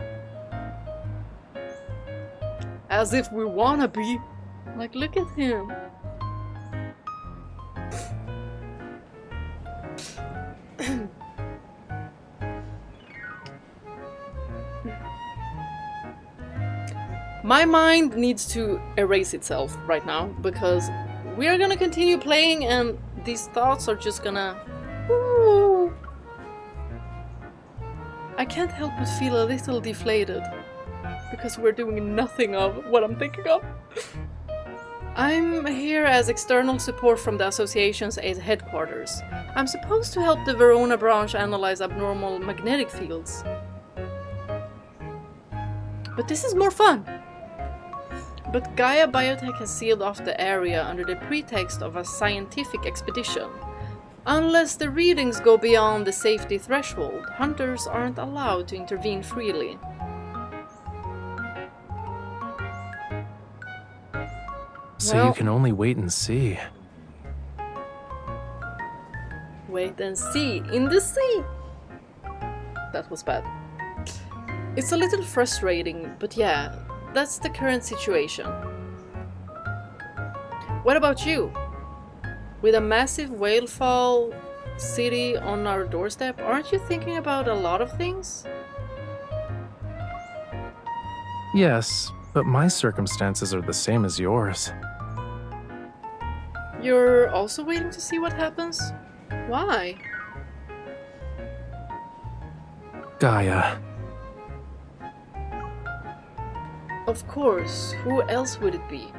As if we wanna be. Like, look at him. My mind needs to erase itself right now because we are gonna continue playing and these thoughts are just gonna... Woo. I can't help but feel a little deflated because we're doing nothing of what I'm thinking of. I'm here as external support from the association's headquarters. I'm supposed to help the Verona branch analyze abnormal magnetic fields. But this is more fun. But Gaia Biotech has sealed off the area under the pretext of a scientific expedition. Unless the readings go beyond the safety threshold, hunters aren't allowed to intervene freely. So you can only wait and see. Wait and see in the sea! That was bad. It's a little frustrating, but yeah, that's the current situation. What about you? With a massive whalefall city on our doorstep, aren't you thinking about a lot of things? Yes, but my circumstances are the same as yours. You're also waiting to see what happens? Why? Gaia. Of course, who else would it be?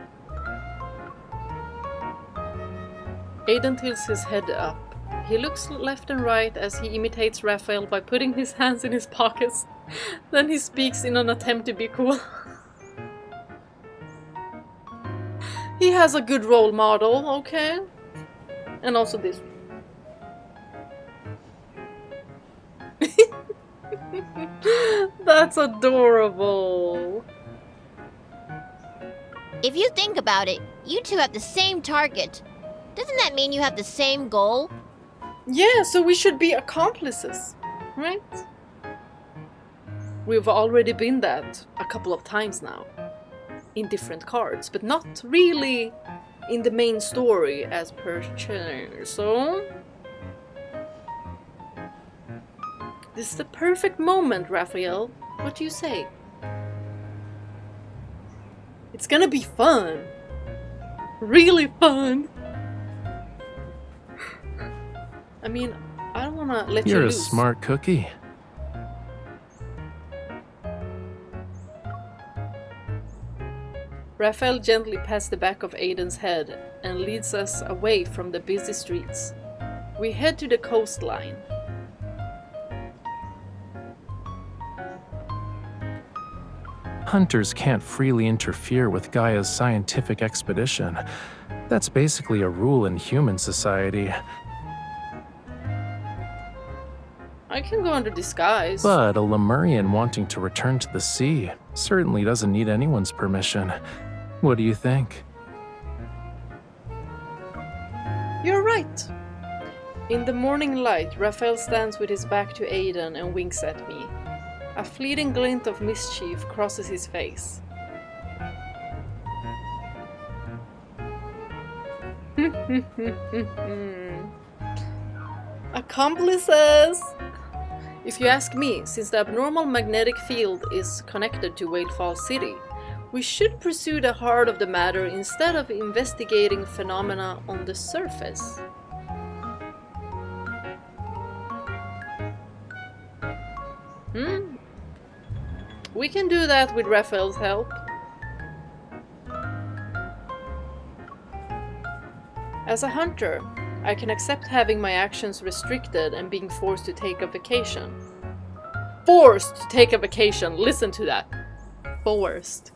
Aiden tilts his head up. He looks left and right as he imitates Raphael by putting his hands in his pockets. Then he speaks in an attempt to be cool. He has a good role model, okay? And also this. That's adorable. If you think about it, you two have the same target. Doesn't that mean you have the same goal? Yeah, so we should be accomplices, right? We've already been that a couple of times now. In different cards, but not really in the main story as per chair, so... This is the perfect moment, Raphael. What do you say? It's gonna be fun. Really fun. I mean, I don't want to let you You're a loose. smart cookie. Raphael gently pats the back of Aiden's head and leads us away from the busy streets. We head to the coastline. Hunters can't freely interfere with Gaia's scientific expedition. That's basically a rule in human society. I can go under disguise. But a Lemurian wanting to return to the sea certainly doesn't need anyone's permission. What do you think? You're right. In the morning light, Raphael stands with his back to Aiden and winks at me. A fleeting glint of mischief crosses his face. Accomplices! If you ask me, since the abnormal magnetic field is connected to Whalefall City, we should pursue the heart of the matter instead of investigating phenomena on the surface. We can do that with Raphael's help. As a hunter, I can accept having my actions restricted and being forced to take a vacation. Forced to take a vacation, listen to that. Forced.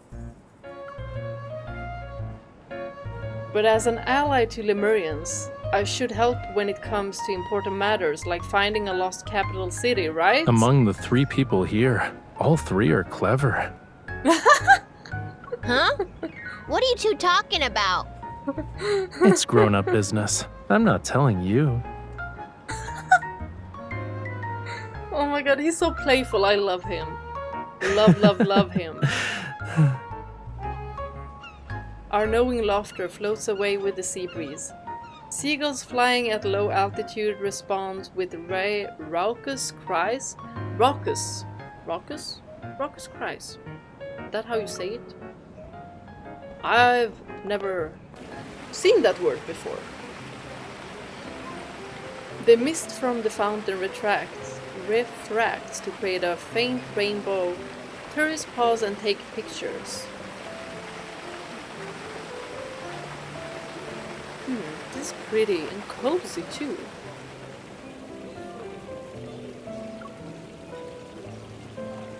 But as an ally to Lemurians, I should help when it comes to important matters like finding a lost capital city, right? Among the 3 people here, all 3 are clever. Huh? What are you two talking about? It's grown-up business. I'm not telling you. Oh my god, he's so playful. I love him. Love, love, love him. Our knowing laughter floats away with the sea breeze. Seagulls flying at low altitude respond with raucous cries. Raucous cries. Is that how you say it? I've never seen that word before. The mist from the fountain refracts to create a faint rainbow. Tourists pause and take pictures. This is pretty and cozy too.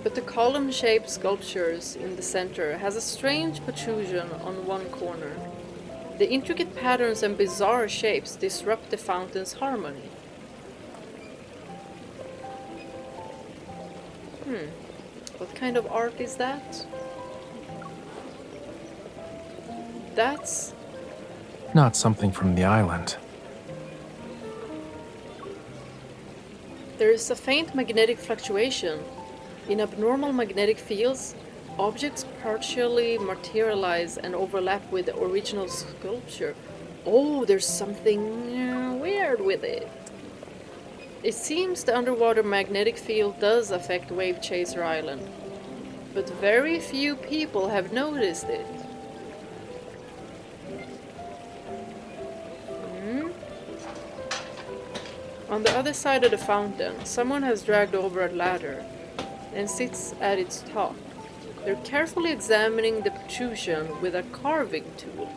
But the column-shaped sculptures in the center has a strange protrusion on one corner. The intricate patterns and bizarre shapes disrupt the fountain's harmony. What kind of art is that? That's Not something from the island. There is a faint magnetic fluctuation. In abnormal magnetic fields, objects partially materialize and overlap with the original sculpture. Oh, there's something weird with it. It seems the underwater magnetic field does affect Wave Chaser Island, but very few people have noticed it. On the other side of the fountain, someone has dragged over a ladder and sits at its top. They're carefully examining the protrusion with a carving tool.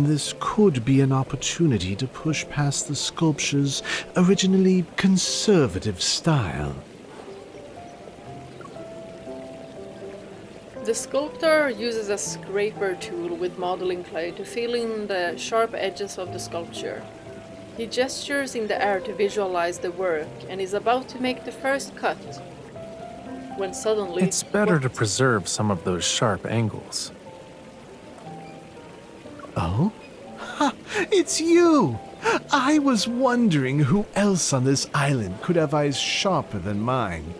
This could be an opportunity to push past the sculpture's originally conservative style. The sculptor uses a scraper tool with modeling clay to fill in the sharp edges of the sculpture. He gestures in the air to visualize the work and is about to make the first cut, when suddenly... It's better to preserve some of those sharp angles. Oh? Ha! It's you! I was wondering who else on this island could have eyes sharper than mine.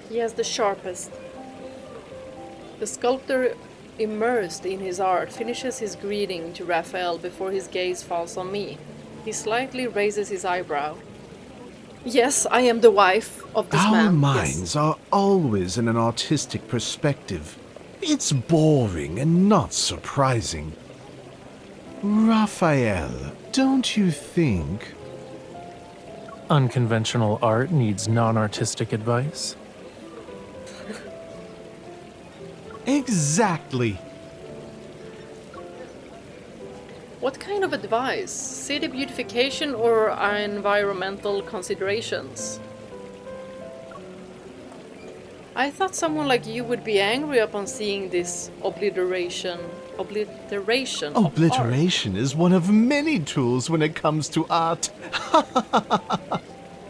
He has the sharpest. The sculptor, immersed in his art, finishes his greeting to Raphael before his gaze falls on me. He slightly raises his eyebrow. Yes, I am the wife of this man. Our minds are always in an artistic perspective. It's boring and not surprising. Raphael, don't you think? Unconventional art needs non-artistic advice? Exactly. What kind of advice? City beautification or environmental considerations? I thought someone like you would be angry upon seeing this obliteration of Obliteration is one of many tools when it comes to art.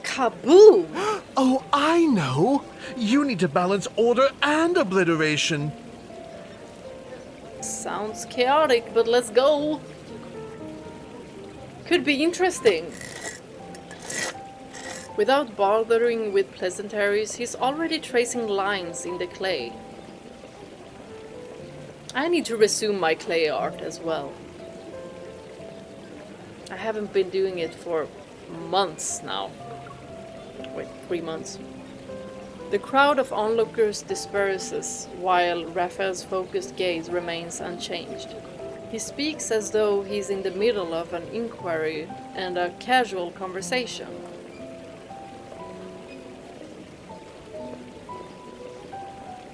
Kaboom! Oh, I know! You need to balance order and obliteration. Sounds chaotic, but let's go. Could be interesting. Without bothering with pleasantries, he's already tracing lines in the clay. I need to resume my clay art as well. I haven't been doing it for months now. Wait, 3 months. The crowd of onlookers disperses, while Raphael's focused gaze remains unchanged. He speaks as though he's in the middle of an inquiry and a casual conversation.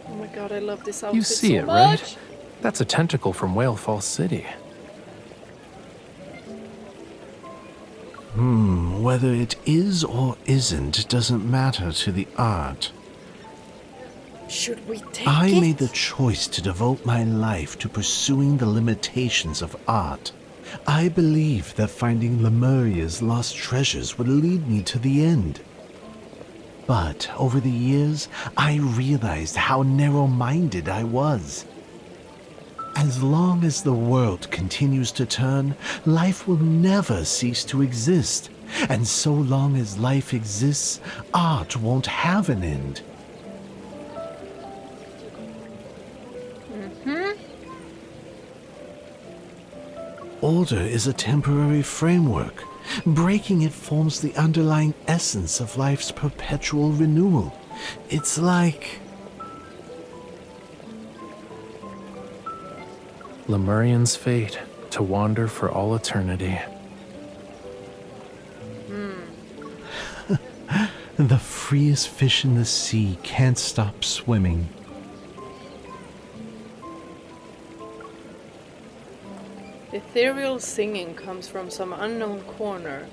Oh my god, I love this outfit You see so it, much. right? That's a tentacle from Whale Falls City. Whether it is or isn't doesn't matter to the art. Should we take I it? made the choice to devote my life to pursuing the limitations of art. I believed that finding Lemuria's lost treasures would lead me to the end. But over the years, I realized how narrow-minded I was. As long as the world continues to turn, life will never cease to exist. And so long as life exists, art won't have an end. Order is a temporary framework. Breaking it forms the underlying essence of life's perpetual renewal. It's like... Lemurian's fate, to wander for all eternity. The freest fish in the sea can't stop swimming. Ethereal singing comes from some unknown corner.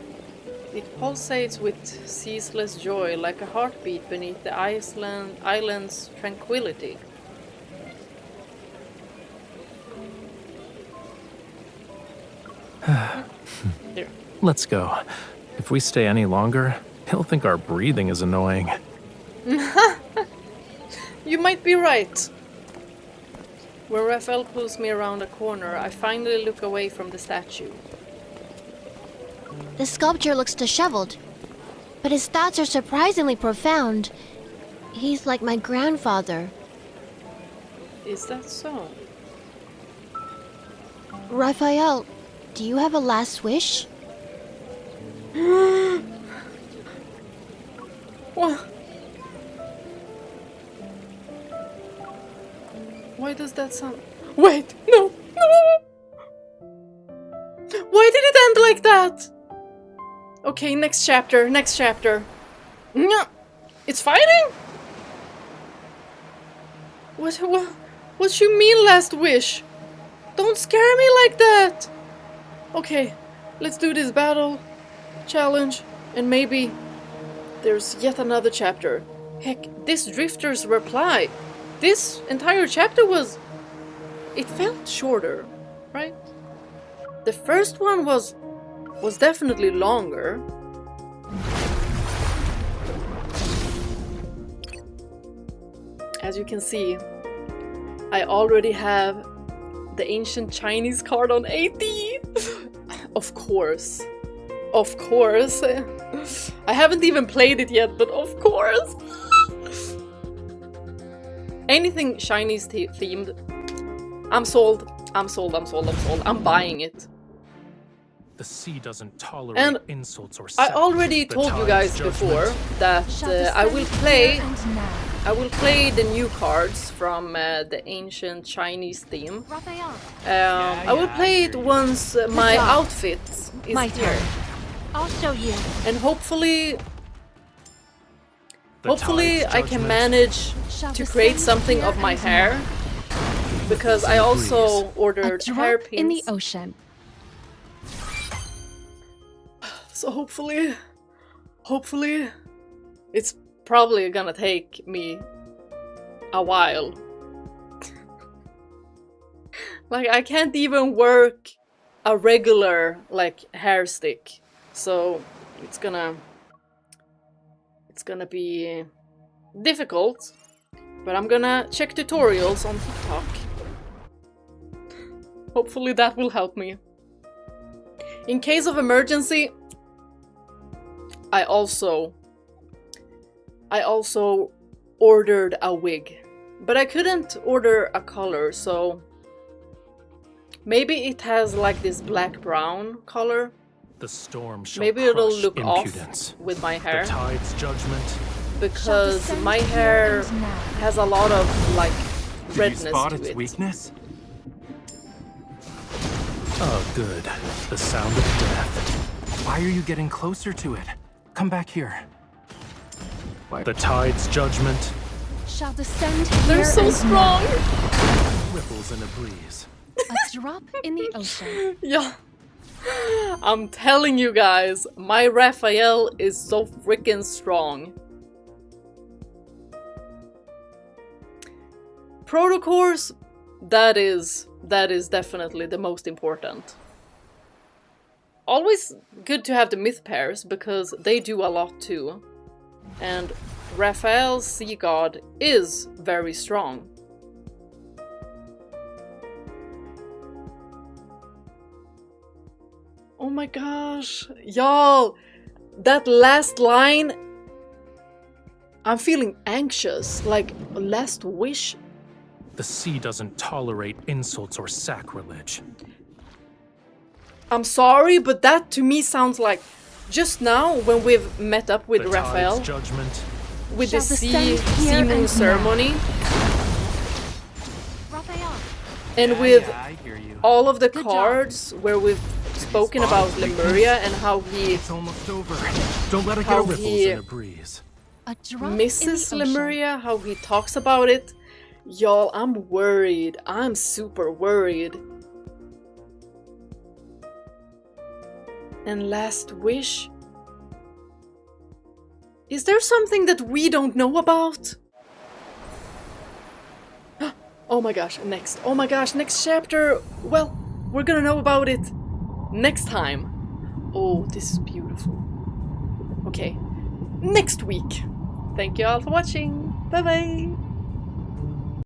It pulsates with ceaseless joy like a heartbeat beneath the island's tranquility. Here. Let's go. If we stay any longer, he'll think our breathing is annoying. You might be right. When Raphael pulls me around a corner, I finally look away from the statue. The sculpture looks disheveled, but his thoughts are surprisingly profound. He's like my grandfather. Is that so? Raphael, do you have a last wish? What? Why does that sound... Wait! No! No! Why did it end like that? Okay, next chapter, next chapter. No! It's fighting? What you mean last wish? Don't scare me like that! Okay, let's do this battle, challenge, and maybe there's yet another chapter. Heck, this Drifter's Reply. This entire chapter was... It felt shorter, right? The first one was definitely longer. As you can see, I already have the ancient Chinese card on 80. Of course. Of course. I haven't even played it yet, but of course. Anything Chinese themed, I'm sold. I'm sold, I'm sold, I'm sold. I'm buying it. The sea doesn't tolerate And insults or I sap. already The told you tide's guys judgment. before that I will play I will play the new cards from the ancient Chinese theme. I will play it once my outfit is My here. turn. I'll show you. And hopefully The tide's I can judgment manage to create something of my hair. Because I also ordered A hair drop in the pins. ocean. So hopefully, it's probably gonna take me a while. Like, I can't even work a regular, like, hair stick. So it's gonna be difficult. But I'm gonna check tutorials on TikTok. Hopefully that will help me. In case of emergency, I also ordered a wig, but I couldn't order a color, so maybe it has like this black-brown color. The storm shall Maybe it'll crush look impudence. off with my hair. The tide's judgment. Because my hair has a lot of like redness Did you spot to its it. weakness? Oh, good. The sound of death. Why are you getting closer to it? Come back here. The tide's judgment. Shall descend They're here so and strong. Ripples in a breeze. A drop in the ocean. Yeah. I'm telling you guys, my Raphael is so freaking strong. Protocores, that is definitely the most important. Always good to have the myth pairs because they do a lot too. And Raphael's sea god is very strong. Oh my gosh, y'all, that last line, I'm feeling anxious, like last wish. The sea doesn't tolerate insults or sacrilege. I'm sorry, but that to me sounds like just now when we've met up with The Raphael tide's judgment. with the Shall sea descend here moon and ceremony Raphael. and with I hear you. all of the Good cards where we've spoken about Lemuria and how he It's almost over. Don't let it How get ripples he in a breeze. A drop in misses the ocean. Lemuria, how he talks about it. Y'all, I'm worried. I'm super worried. And last wish? Is there something that we don't know about? Oh my gosh, next. Oh my gosh, next chapter. Well, we're gonna know about it next time. Oh, this is beautiful. Okay, next week. Thank you all for watching. Bye bye.